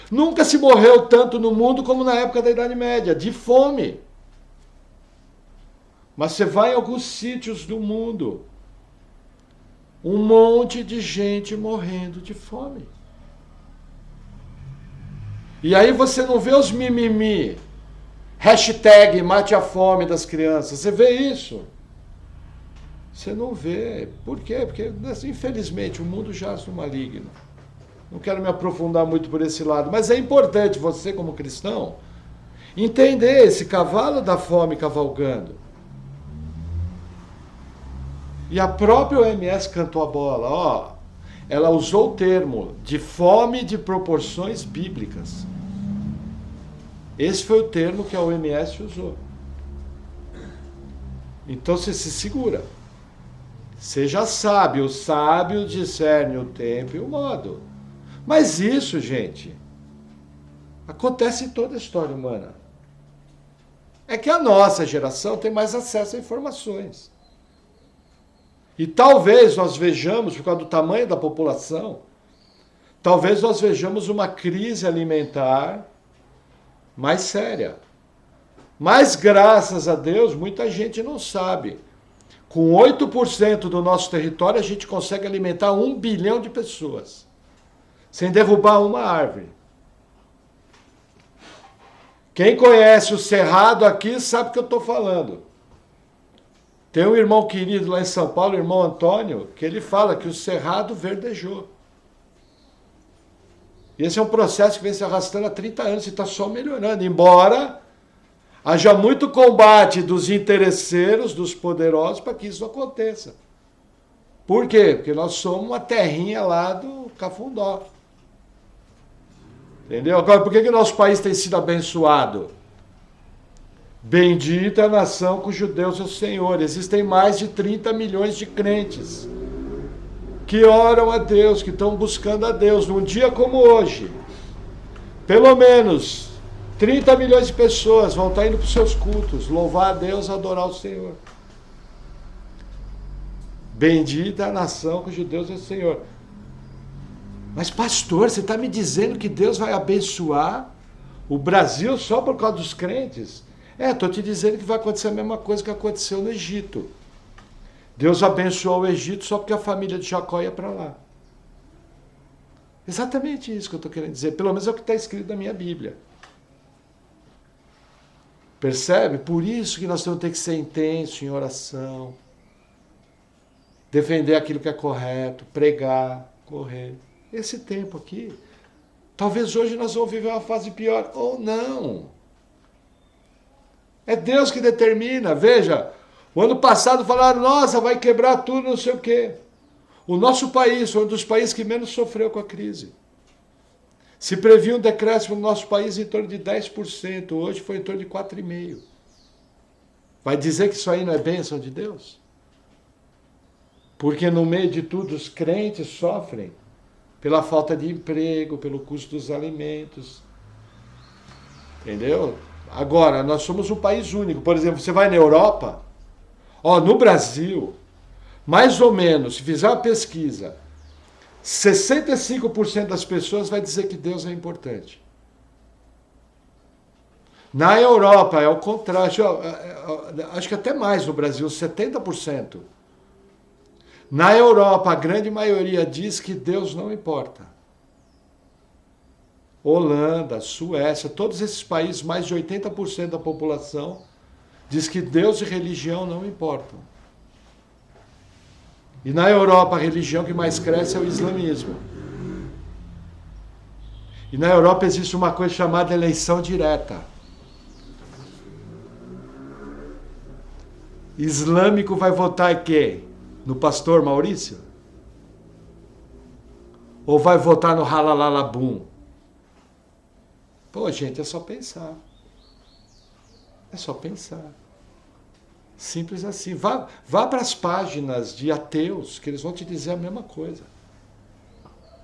Nunca se morreu tanto no mundo como na época da Idade Média, de fome. Mas você vai em alguns sítios do mundo, um monte de gente morrendo de fome. E aí você não vê os mimimi, hashtag mate a fome das crianças, você vê isso? Você não vê. Por quê? Porque, infelizmente, o mundo jaz no maligno. Não quero me aprofundar muito por esse lado, mas é importante você, como cristão, entender esse cavalo da fome cavalgando. E a própria OMS cantou a bola, ó. Ela usou o termo de fome de proporções bíblicas. Esse foi o termo que a OMS usou. Então você se segura. Seja sábio, o sábio discerne o tempo e o modo. Mas isso, gente, acontece em toda a história humana. É que a nossa geração tem mais acesso a informações. E talvez nós vejamos, por causa do tamanho da população, talvez nós vejamos uma crise alimentar mais séria. Mas, graças a Deus, muita gente não sabe. Com 8% do nosso território, a gente consegue alimentar 1 bilhão de pessoas, sem derrubar uma árvore. Quem conhece o Cerrado aqui sabe o que eu estou falando. Tem um irmão querido lá em São Paulo, o irmão Antônio, que ele fala que o Cerrado verdejou. E esse é um processo que vem se arrastando há 30 anos e está só melhorando, embora haja muito combate dos interesseiros, dos poderosos, para que isso aconteça. Por quê? Porque nós somos uma terrinha lá do Cafundó. Entendeu? Agora, por que nosso país tem sido abençoado? Bendita a nação cujo Deus é o Senhor. Existem mais de 30 milhões de crentes que oram a Deus, que estão buscando a Deus. Num dia como hoje, pelo menos 30 milhões de pessoas vão estar indo para os seus cultos, louvar a Deus, adorar o Senhor. Bendita a nação cujo Deus é o Senhor. Mas pastor, você está me dizendo que Deus vai abençoar o Brasil só por causa dos crentes? Estou te dizendo que vai acontecer a mesma coisa que aconteceu no Egito. Deus abençoou o Egito só porque a família de Jacó ia para lá. Exatamente isso que eu estou querendo dizer. Pelo menos é o que está escrito na minha Bíblia. Percebe? Por isso que nós temos que ter que ser intenso em oração. Defender aquilo que é correto, pregar, correr. Esse tempo aqui, talvez hoje nós vamos viver uma fase pior, ou não. É Deus que determina. Veja, o ano passado falaram, nossa, vai quebrar tudo, não sei o quê. O nosso país foi um dos países que menos sofreu com a crise. Se previa um decréscimo no nosso país em torno de 10%, hoje foi em torno de 4,5%. Vai dizer que isso aí não é bênção de Deus? Porque no meio de tudo os crentes sofrem pela falta de emprego, pelo custo dos alimentos. Entendeu? Agora, nós somos um país único. Por exemplo, você vai na Europa, no Brasil, mais ou menos, se fizer uma pesquisa, 65% das pessoas vai dizer que Deus é importante. Na Europa é o contrário, acho que até mais no Brasil, 70%. Na Europa, a grande maioria diz que Deus não importa. Holanda, Suécia, todos esses países, mais de 80% da população diz que Deus e religião não importam. E na Europa, a religião que mais cresce é o islamismo. E na Europa existe uma coisa chamada eleição direta. Islâmico vai votar em quem? No pastor Maurício? Ou vai votar no Halalalabum? Pô, gente, é só pensar. É só pensar. Simples assim. Vá para as páginas de ateus, que eles vão te dizer a mesma coisa.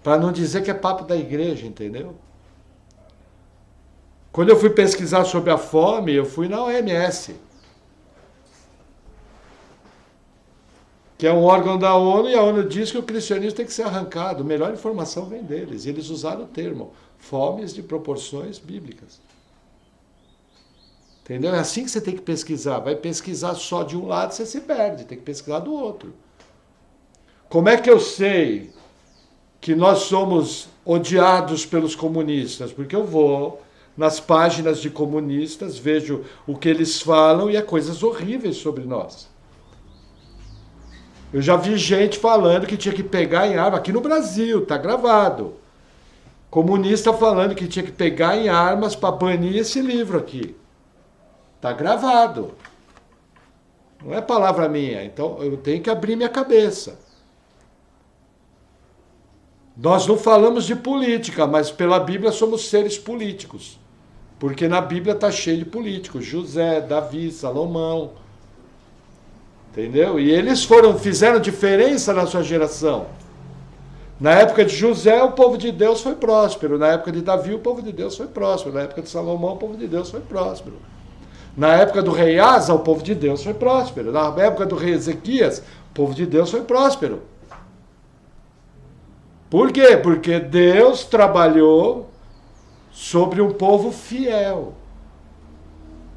Para não dizer que é papo da igreja, entendeu? Quando eu fui pesquisar sobre a fome, eu fui na OMS, que é um órgão da ONU, e a ONU diz que o cristianismo tem que ser arrancado. A melhor informação vem deles. E eles usaram o termo fomes de proporções bíblicas. Entendeu? É assim que você tem que pesquisar. Vai pesquisar só de um lado, você se perde. Tem que pesquisar do outro. Como é que eu sei que nós somos odiados pelos comunistas? Porque eu vou nas páginas de comunistas, vejo o que eles falam e é coisas horríveis sobre nós. Eu já vi gente falando que tinha que pegar em arma, aqui no Brasil, está gravado. Comunista falando que tinha que pegar em armas para banir esse livro aqui. Está gravado. Não é palavra minha, então eu tenho que abrir minha cabeça. Nós não falamos de política, mas pela Bíblia somos seres políticos. Porque na Bíblia está cheio de políticos. José, Davi, Salomão. Entendeu? E eles fizeram diferença na sua geração. Na época de José, o povo de Deus foi próspero. Na época de Davi, o povo de Deus foi próspero. Na época de Salomão, o povo de Deus foi próspero. Na época do rei Asa, o povo de Deus foi próspero. Na época do rei Ezequias, o povo de Deus foi próspero. Por quê? Porque Deus trabalhou sobre um povo fiel.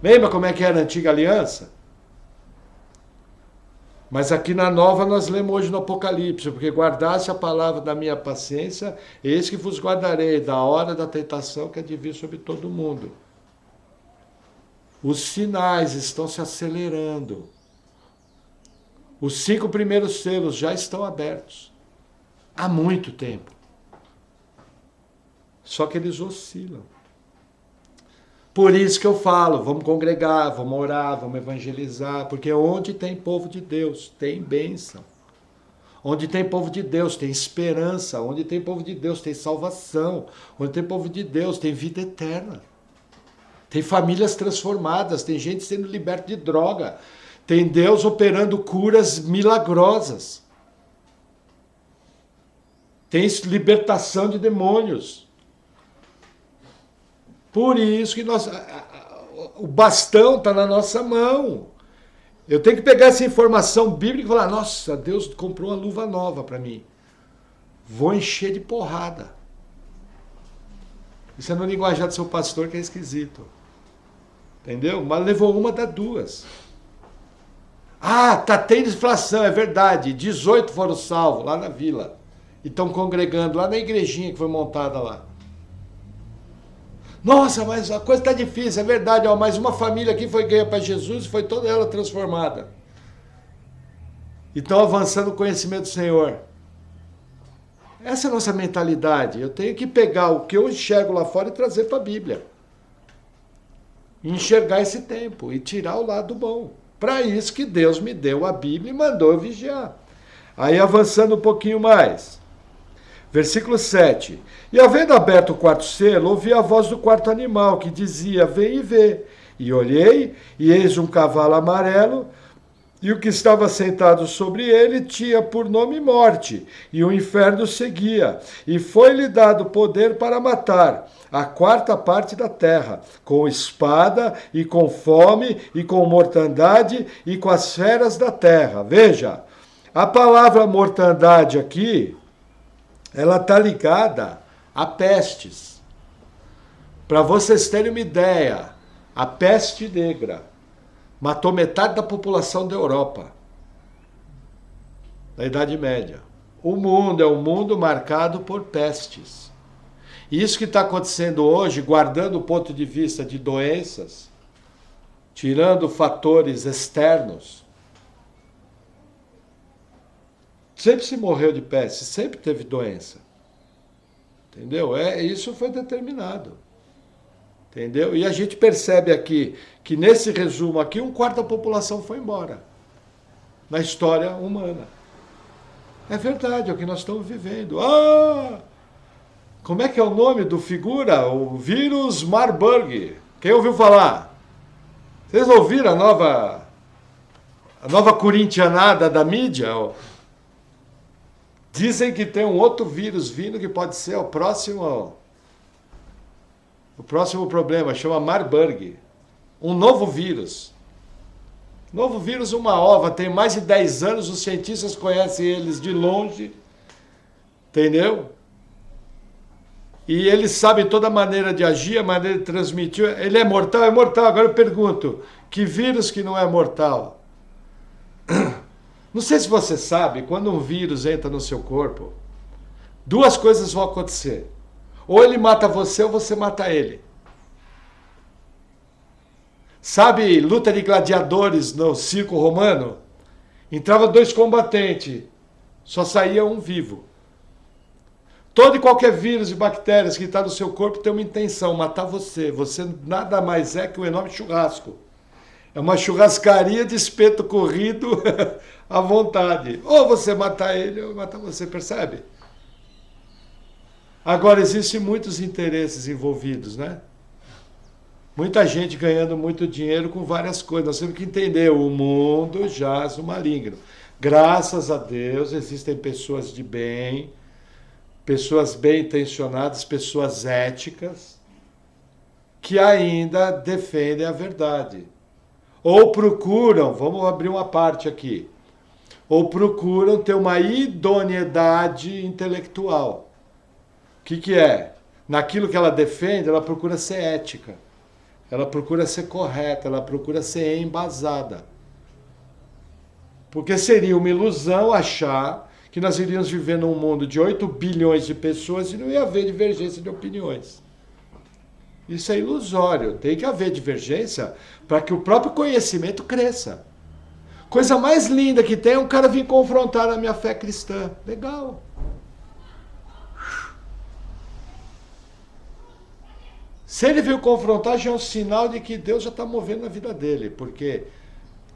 Lembra como é que era a antiga aliança? Mas aqui na nova nós lemos hoje no Apocalipse, porque guardasse a palavra da minha paciência, eis que vos guardarei da hora da tentação que há de vir sobre todo mundo. Os sinais estão se acelerando. Os 5 primeiros selos já estão abertos. Há muito tempo. Só que eles oscilam. Por isso que eu falo, vamos congregar, vamos orar, vamos evangelizar, porque onde tem povo de Deus, tem bênção. Onde tem povo de Deus, tem esperança. Onde tem povo de Deus, tem salvação. Onde tem povo de Deus, tem vida eterna. Tem famílias transformadas, tem gente sendo liberta de droga. Tem Deus operando curas milagrosas. Tem libertação de demônios. Por isso que o bastão está na nossa mão. Eu tenho que pegar essa informação bíblica e falar, nossa, Deus comprou uma luva nova para mim. Vou encher de porrada. Isso é no linguajar do seu pastor que é esquisito. Entendeu? Mas levou uma das duas. Ah, tá tendo inflação, é verdade. 18 foram salvos lá na vila. E estão congregando lá na igrejinha que foi montada lá. Nossa, mas a coisa está difícil, é verdade. Ó, mas uma família aqui foi ganha para Jesus e foi toda ela transformada. E estão avançando o conhecimento do Senhor. Essa é a nossa mentalidade. Eu tenho que pegar o que eu enxergo lá fora e trazer para a Bíblia. E enxergar esse tempo e tirar o lado bom. Para isso que Deus me deu a Bíblia e mandou eu vigiar. Aí avançando um pouquinho mais. Versículo 7. E havendo aberto o quarto selo, ouvi a voz do quarto animal, que dizia, vem e vê. E olhei, e eis um cavalo amarelo, e o que estava sentado sobre ele tinha por nome Morte, e o inferno seguia. E foi-lhe dado poder para matar a quarta parte da terra, com espada, e com fome, e com mortandade, e com as feras da terra. Veja, a palavra mortandade aqui, ela está ligada a pestes. Para vocês terem uma ideia, a peste negra matou metade da população da Europa, da Idade Média. O mundo é um mundo marcado por pestes. E isso que está acontecendo hoje, guardando o ponto de vista de doenças, tirando fatores externos, sempre se morreu de peste, sempre teve doença. Entendeu? Isso foi determinado. Entendeu? E a gente percebe aqui que nesse resumo aqui, um quarto da população foi embora. Na história humana. É verdade, é o que nós estamos vivendo. Ah! Como é que é o nome do figura? O vírus Marburg. Quem ouviu falar? Vocês ouviram a nova corintianada da mídia? Dizem que tem um outro vírus vindo que pode ser o próximo problema, chama Marburg. Um novo vírus. Novo vírus, uma ova, tem mais de 10 anos, os cientistas conhecem eles de longe, entendeu? E eles sabem toda a maneira de agir, a maneira de transmitir. Ele é mortal? É mortal. Agora eu pergunto, que vírus que não é mortal? Não sei se você sabe, quando um vírus entra no seu corpo, duas coisas vão acontecer. Ou ele mata você ou você mata ele. Sabe, luta de gladiadores no circo romano? Entrava dois combatentes, só saía um vivo. Todo e qualquer vírus e bactérias que está no seu corpo tem uma intenção, matar você. Você nada mais é que um enorme churrasco. É uma churrascaria de espeto corrido à vontade. Ou você matar ele ou matar você, percebe? Agora, existem muitos interesses envolvidos, né? Muita gente ganhando muito dinheiro com várias coisas. Nós temos que entender, o mundo jaz no maligno. Graças a Deus, existem pessoas de bem, pessoas bem intencionadas, pessoas éticas, que ainda defendem a verdade. Ou procuram, vamos abrir uma parte aqui, ou procuram ter uma idoneidade intelectual. O que é? Naquilo que ela defende, ela procura ser ética. Ela procura ser correta, ela procura ser embasada. Porque seria uma ilusão achar que nós iríamos viver num mundo de 8 bilhões de pessoas e não ia haver divergência de opiniões. Isso é ilusório. Tem que haver divergência para que o próprio conhecimento cresça. Coisa mais linda que tem é um cara vir confrontar a minha fé cristã. Legal. Se ele veio confrontar, já é um sinal de que Deus já está movendo na vida dele. Porque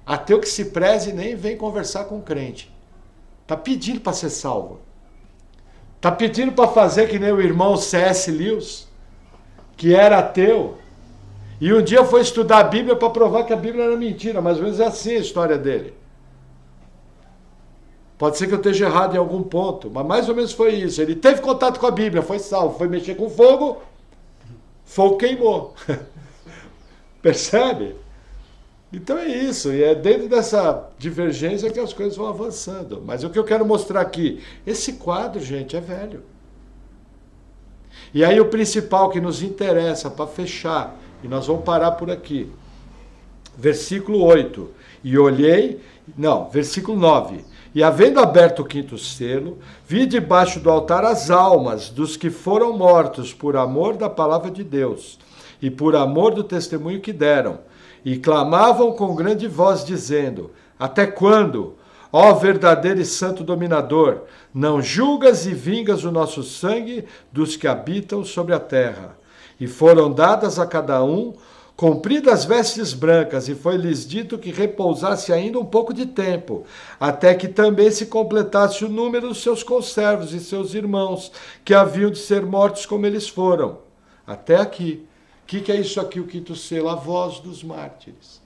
ateu que se preze nem vem conversar com o crente. Está pedindo para ser salvo. Está pedindo para fazer que nem o irmão C.S. Lewis, que era ateu, e um dia foi estudar a Bíblia para provar que a Bíblia era mentira. Mais ou menos é assim a história dele. Pode ser que eu esteja errado em algum ponto, mas mais ou menos foi isso. Ele teve contato com a Bíblia, foi salvo, foi mexer com fogo, fogo queimou. Percebe? Então é isso, e é dentro dessa divergência que as coisas vão avançando. Mas o que eu quero mostrar aqui, esse quadro, gente, é velho. E aí o principal que nos interessa para fechar, e nós vamos parar por aqui. Versículo 8. Versículo 9. E havendo aberto o quinto selo, vi debaixo do altar as almas dos que foram mortos por amor da palavra de Deus e por amor do testemunho que deram. E clamavam com grande voz, dizendo: até quando, ó verdadeiro e santo dominador, não julgas e vingas o nosso sangue dos que habitam sobre a terra? E foram dadas a cada um compridas vestes brancas, e foi-lhes dito que repousasse ainda um pouco de tempo, até que também se completasse o número dos seus conservos e seus irmãos, que haviam de ser mortos como eles foram. Até aqui. O que é isso aqui, o quinto selo? A voz dos mártires.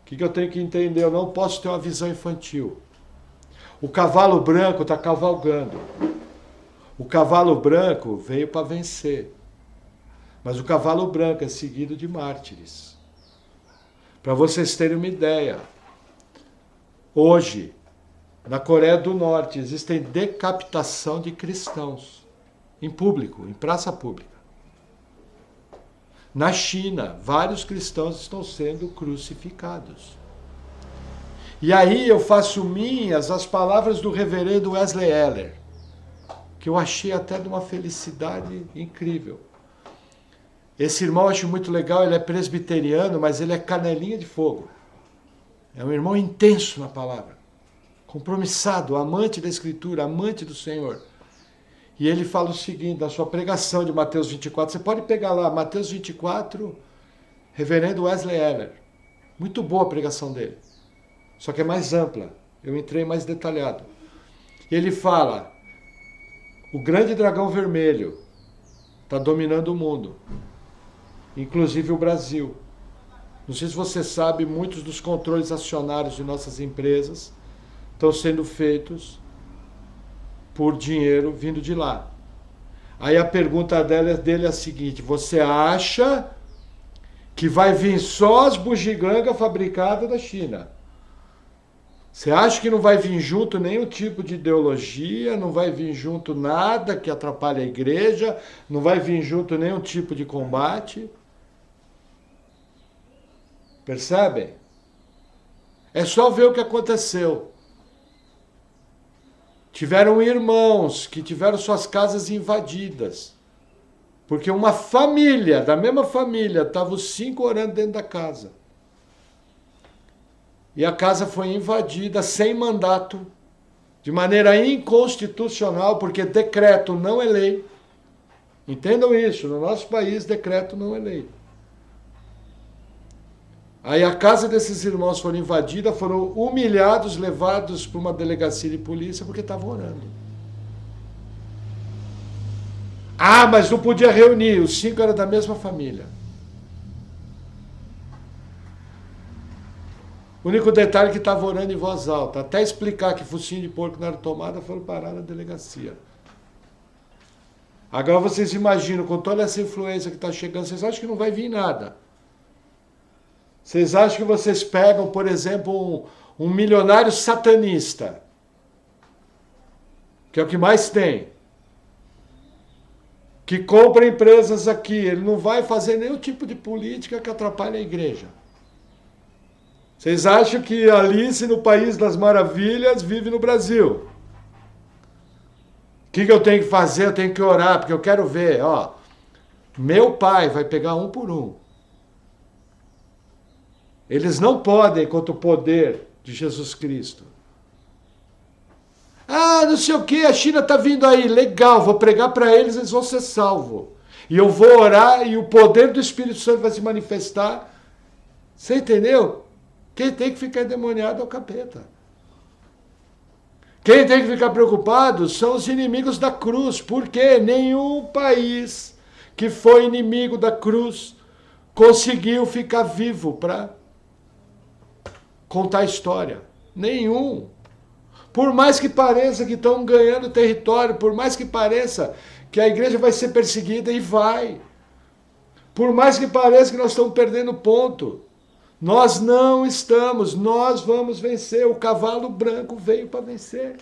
O que eu tenho que entender? Eu não posso ter uma visão infantil. O cavalo branco está cavalgando. O cavalo branco veio para vencer. Mas o cavalo branco é seguido de mártires. Para vocês terem uma ideia, hoje, na Coreia do Norte, existem decapitação de cristãos. Em público, em praça pública. Na China, vários cristãos estão sendo crucificados. E aí eu faço minhas as palavras do reverendo Wesley Eller, que eu achei até de uma felicidade incrível. Esse irmão eu acho muito legal, ele é presbiteriano, mas ele é canelinha de fogo. É um irmão intenso na palavra, compromissado, amante da Escritura, amante do Senhor. E ele fala o seguinte, na sua pregação de Mateus 24, você pode pegar lá, Mateus 24, reverendo Wesley Eller. Muito boa a pregação dele, só que é mais ampla, eu entrei mais detalhado. Ele fala, o grande dragão vermelho está dominando o mundo, inclusive o Brasil. Não sei se você sabe, muitos dos controles acionários de nossas empresas estão sendo feitos por dinheiro vindo de lá. Aí a pergunta dele é a seguinte, você acha que vai vir só as bugigangas fabricadas da China? Você acha que não vai vir junto nenhum tipo de ideologia, não vai vir junto nada que atrapalhe a igreja, não vai vir junto nenhum tipo de combate? Percebem? É só ver o que aconteceu. Tiveram irmãos que tiveram suas casas invadidas. Porque uma família, da mesma família, estavam os 5 orando dentro da casa. E a casa foi invadida sem mandato, de maneira inconstitucional, porque decreto não é lei. Entendam isso, no nosso país decreto não é lei. Aí a casa desses irmãos foi invadida, foram humilhados, levados para uma delegacia de polícia porque estavam orando. Ah, mas não podia reunir, os 5 eram da mesma família. O único detalhe é que estava orando em voz alta. Até explicar que focinho de porco não era tomada, foram parar na delegacia. Agora vocês imaginam, com toda essa influência que está chegando, vocês acham que não vai vir nada? Vocês acham que vocês pegam, por exemplo, um milionário satanista, que é o que mais tem, que compra empresas aqui, ele não vai fazer nenhum tipo de política que atrapalhe a igreja. Vocês acham que Alice, no País das Maravilhas, vive no Brasil? O que eu tenho que fazer? Eu tenho que orar, porque eu quero ver, ó, meu pai vai pegar um por um. Eles não podem contra o poder de Jesus Cristo. Ah, não sei o que, a China está vindo aí, legal, vou pregar para eles, eles vão ser salvos. E eu vou orar e o poder do Espírito Santo vai se manifestar. Você entendeu? Quem tem que ficar endemoniado é o capeta. Quem tem que ficar preocupado são os inimigos da cruz, porque nenhum país que foi inimigo da cruz conseguiu ficar vivo para contar a história. Nenhum. Por mais que pareça que estão ganhando território, por mais que pareça que a igreja vai ser perseguida, e vai. Por mais que pareça que nós estamos perdendo ponto, nós não estamos, nós vamos vencer. O cavalo branco veio para vencer.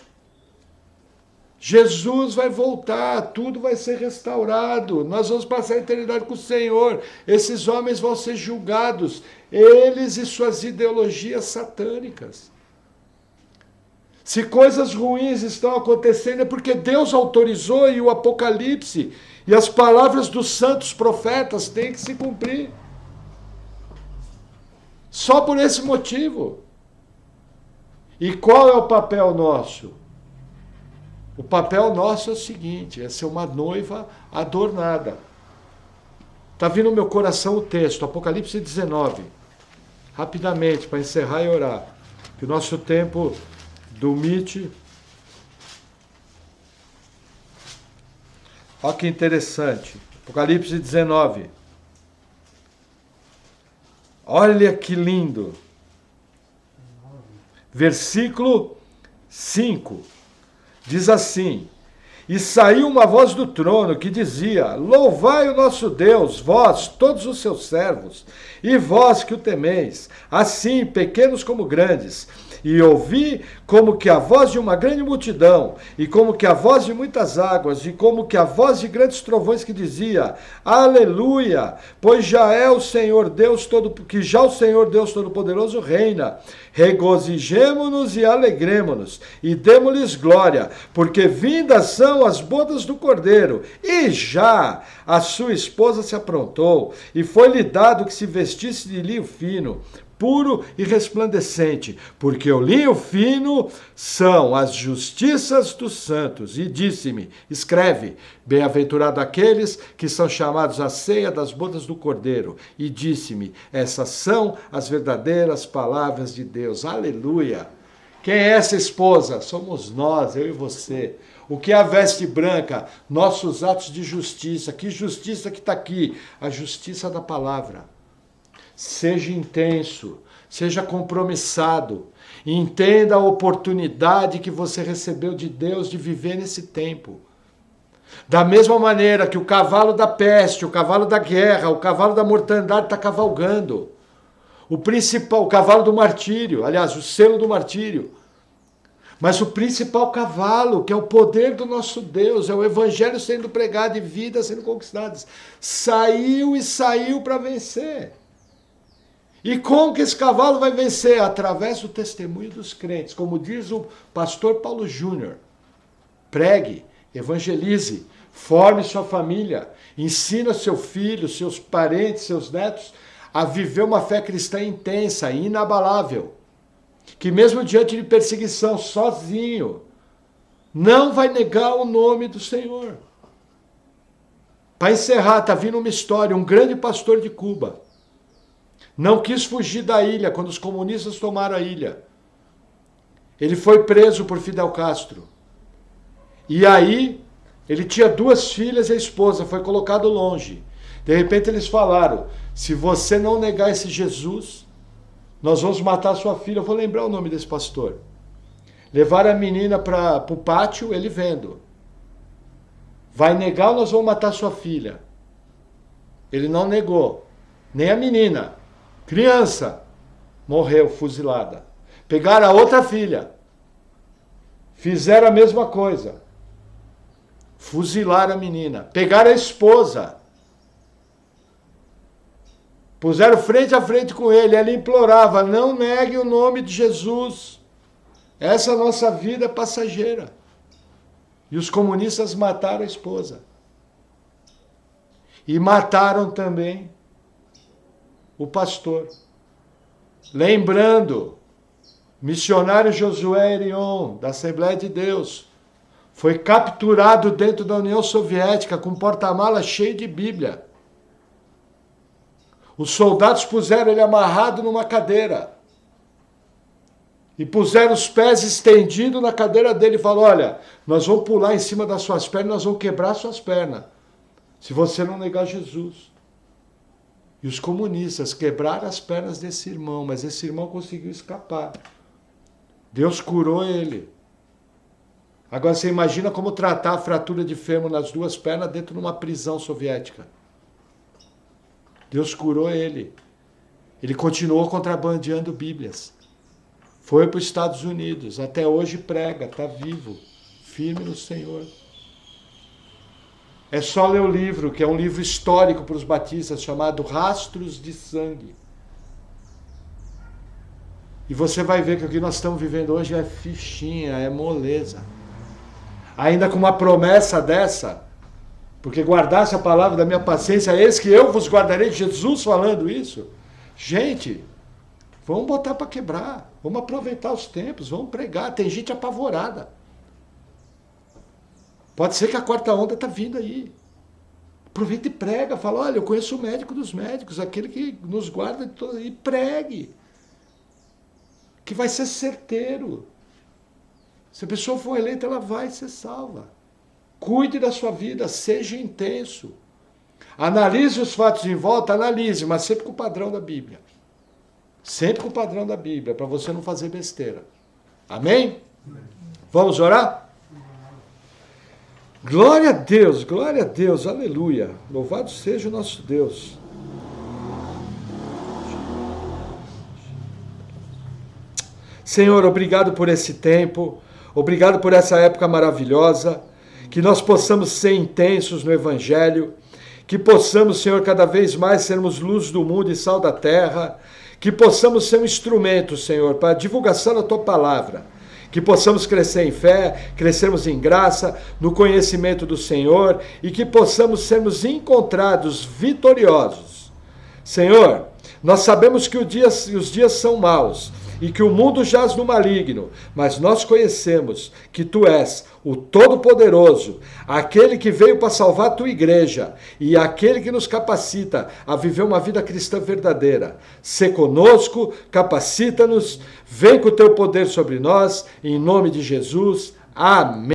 Jesus vai voltar, tudo vai ser restaurado, nós vamos passar a eternidade com o Senhor, esses homens vão ser julgados, eles e suas ideologias satânicas. Se coisas ruins estão acontecendo é porque Deus autorizou e o Apocalipse e as palavras dos santos profetas têm que se cumprir. Só por esse motivo. E qual é o papel nosso? O papel nosso é o seguinte, é ser uma noiva adornada. Está vindo no meu coração o texto, Apocalipse 19. Rapidamente, para encerrar e orar. Que o nosso tempo do Meet. Olha que interessante. Apocalipse 19. Olha que lindo. Versículo 5. Diz assim: e saiu uma voz do trono que dizia: louvai o nosso Deus, vós, todos os seus servos, e vós que o temeis, assim pequenos como grandes. E ouvi como que a voz de uma grande multidão, e como que a voz de muitas águas, e como que a voz de grandes trovões que dizia: aleluia, pois já é o Senhor Deus que já o Senhor Deus Todo-Poderoso reina. Regozijemo-nos e alegremo-nos, e demo-lhes glória, porque vindas são as bodas do Cordeiro, e já a sua esposa se aprontou, e foi-lhe dado que se vestisse de linho fino, puro e resplandecente, porque o linho fino são as justiças dos santos. E disse-me, escreve, bem-aventurado aqueles que são chamados à ceia das bodas do Cordeiro. E disse-me, essas são as verdadeiras palavras de Deus. Aleluia! Quem é essa esposa? Somos nós, eu e você. O que é a veste branca? Nossos atos de justiça. Que justiça que está aqui? A justiça da palavra. Seja intenso, seja compromissado, entenda a oportunidade que você recebeu de Deus de viver nesse tempo. Da mesma maneira que o cavalo da peste, o cavalo da guerra, o cavalo da mortandade está cavalgando. O principal, o cavalo do martírio, aliás, o selo do martírio. Mas o principal cavalo, que é o poder do nosso Deus, é o evangelho sendo pregado e vidas sendo conquistadas, saiu para vencer. E como que esse cavalo vai vencer? Através do testemunho dos crentes. Como diz o pastor Paulo Júnior. Pregue, evangelize, forme sua família, ensina seu filho, seus parentes, seus netos a viver uma fé cristã intensa e inabalável. Que mesmo diante de perseguição, sozinho, não vai negar o nome do Senhor. Para encerrar, está vindo uma história, um grande pastor de Cuba. Não quis fugir da ilha quando os comunistas tomaram a ilha. Ele foi preso por Fidel Castro. E aí, ele tinha 2 filhas e a esposa, foi colocado longe. De repente eles falaram, se você não negar esse Jesus, nós vamos matar sua filha. Eu vou lembrar o nome desse pastor. Levaram a menina para o pátio, ele vendo. Vai negar ou nós vamos matar sua filha? Ele não negou, nem a menina. Criança, morreu fuzilada. Pegaram a outra filha. Fizeram a mesma coisa. Fuzilaram a menina. Pegaram a esposa. Puseram frente a frente com ele. Ela implorava, não negue o nome de Jesus. Essa nossa vida é passageira. E os comunistas mataram a esposa. E mataram também o pastor. Lembrando, missionário Josué Erion, da Assembleia de Deus, foi capturado dentro da União Soviética com porta-malas cheio de Bíblia. Os soldados puseram ele amarrado numa cadeira e puseram os pés estendidos na cadeira dele e falaram, olha, nós vamos pular em cima das suas pernas, nós vamos quebrar suas pernas, se você não negar Jesus. E os comunistas quebraram as pernas desse irmão, mas esse irmão conseguiu escapar. Deus curou ele. Agora você imagina como tratar a fratura de fêmur nas 2 pernas dentro de uma prisão soviética. Deus curou ele. Ele continuou contrabandeando Bíblias. Foi para os Estados Unidos. Até hoje prega, está vivo, firme no Senhor. É só ler o livro, que é um livro histórico para os batistas, chamado Rastros de Sangue. E você vai ver que o que nós estamos vivendo hoje é fichinha, é moleza. Ainda com uma promessa dessa, porque guardasse a palavra da minha paciência, eis que eu vos guardarei, Jesus falando isso. Gente, vamos botar para quebrar, vamos aproveitar os tempos, vamos pregar. Tem gente apavorada. Pode ser que a quarta onda está vindo aí. Aproveita e prega, fala, olha, eu conheço o médico dos médicos, aquele que nos guarda de todo, e pregue. Que vai ser certeiro. Se a pessoa for eleita, ela vai ser salva. Cuide da sua vida, seja intenso. Analise os fatos em volta, analise, mas sempre com o padrão da Bíblia. Sempre com o padrão da Bíblia, para você não fazer besteira. Amém? Vamos orar? Glória a Deus, aleluia. Louvado seja o nosso Deus. Senhor, obrigado por esse tempo, obrigado por essa época maravilhosa, que nós possamos ser intensos no Evangelho, que possamos, Senhor, cada vez mais sermos luz do mundo e sal da terra, que possamos ser um instrumento, Senhor, para a divulgação da Tua Palavra, que possamos crescer em fé, crescermos em graça, no conhecimento do Senhor e que possamos sermos encontrados vitoriosos. Senhor, nós sabemos que os dias são maus e que o mundo jaz no maligno, mas nós conhecemos que Tu és o Todo-Poderoso, aquele que veio para salvar a Tua igreja e aquele que nos capacita a viver uma vida cristã verdadeira. Sê conosco, capacita-nos, vem com o Teu poder sobre nós, em nome de Jesus. Amém.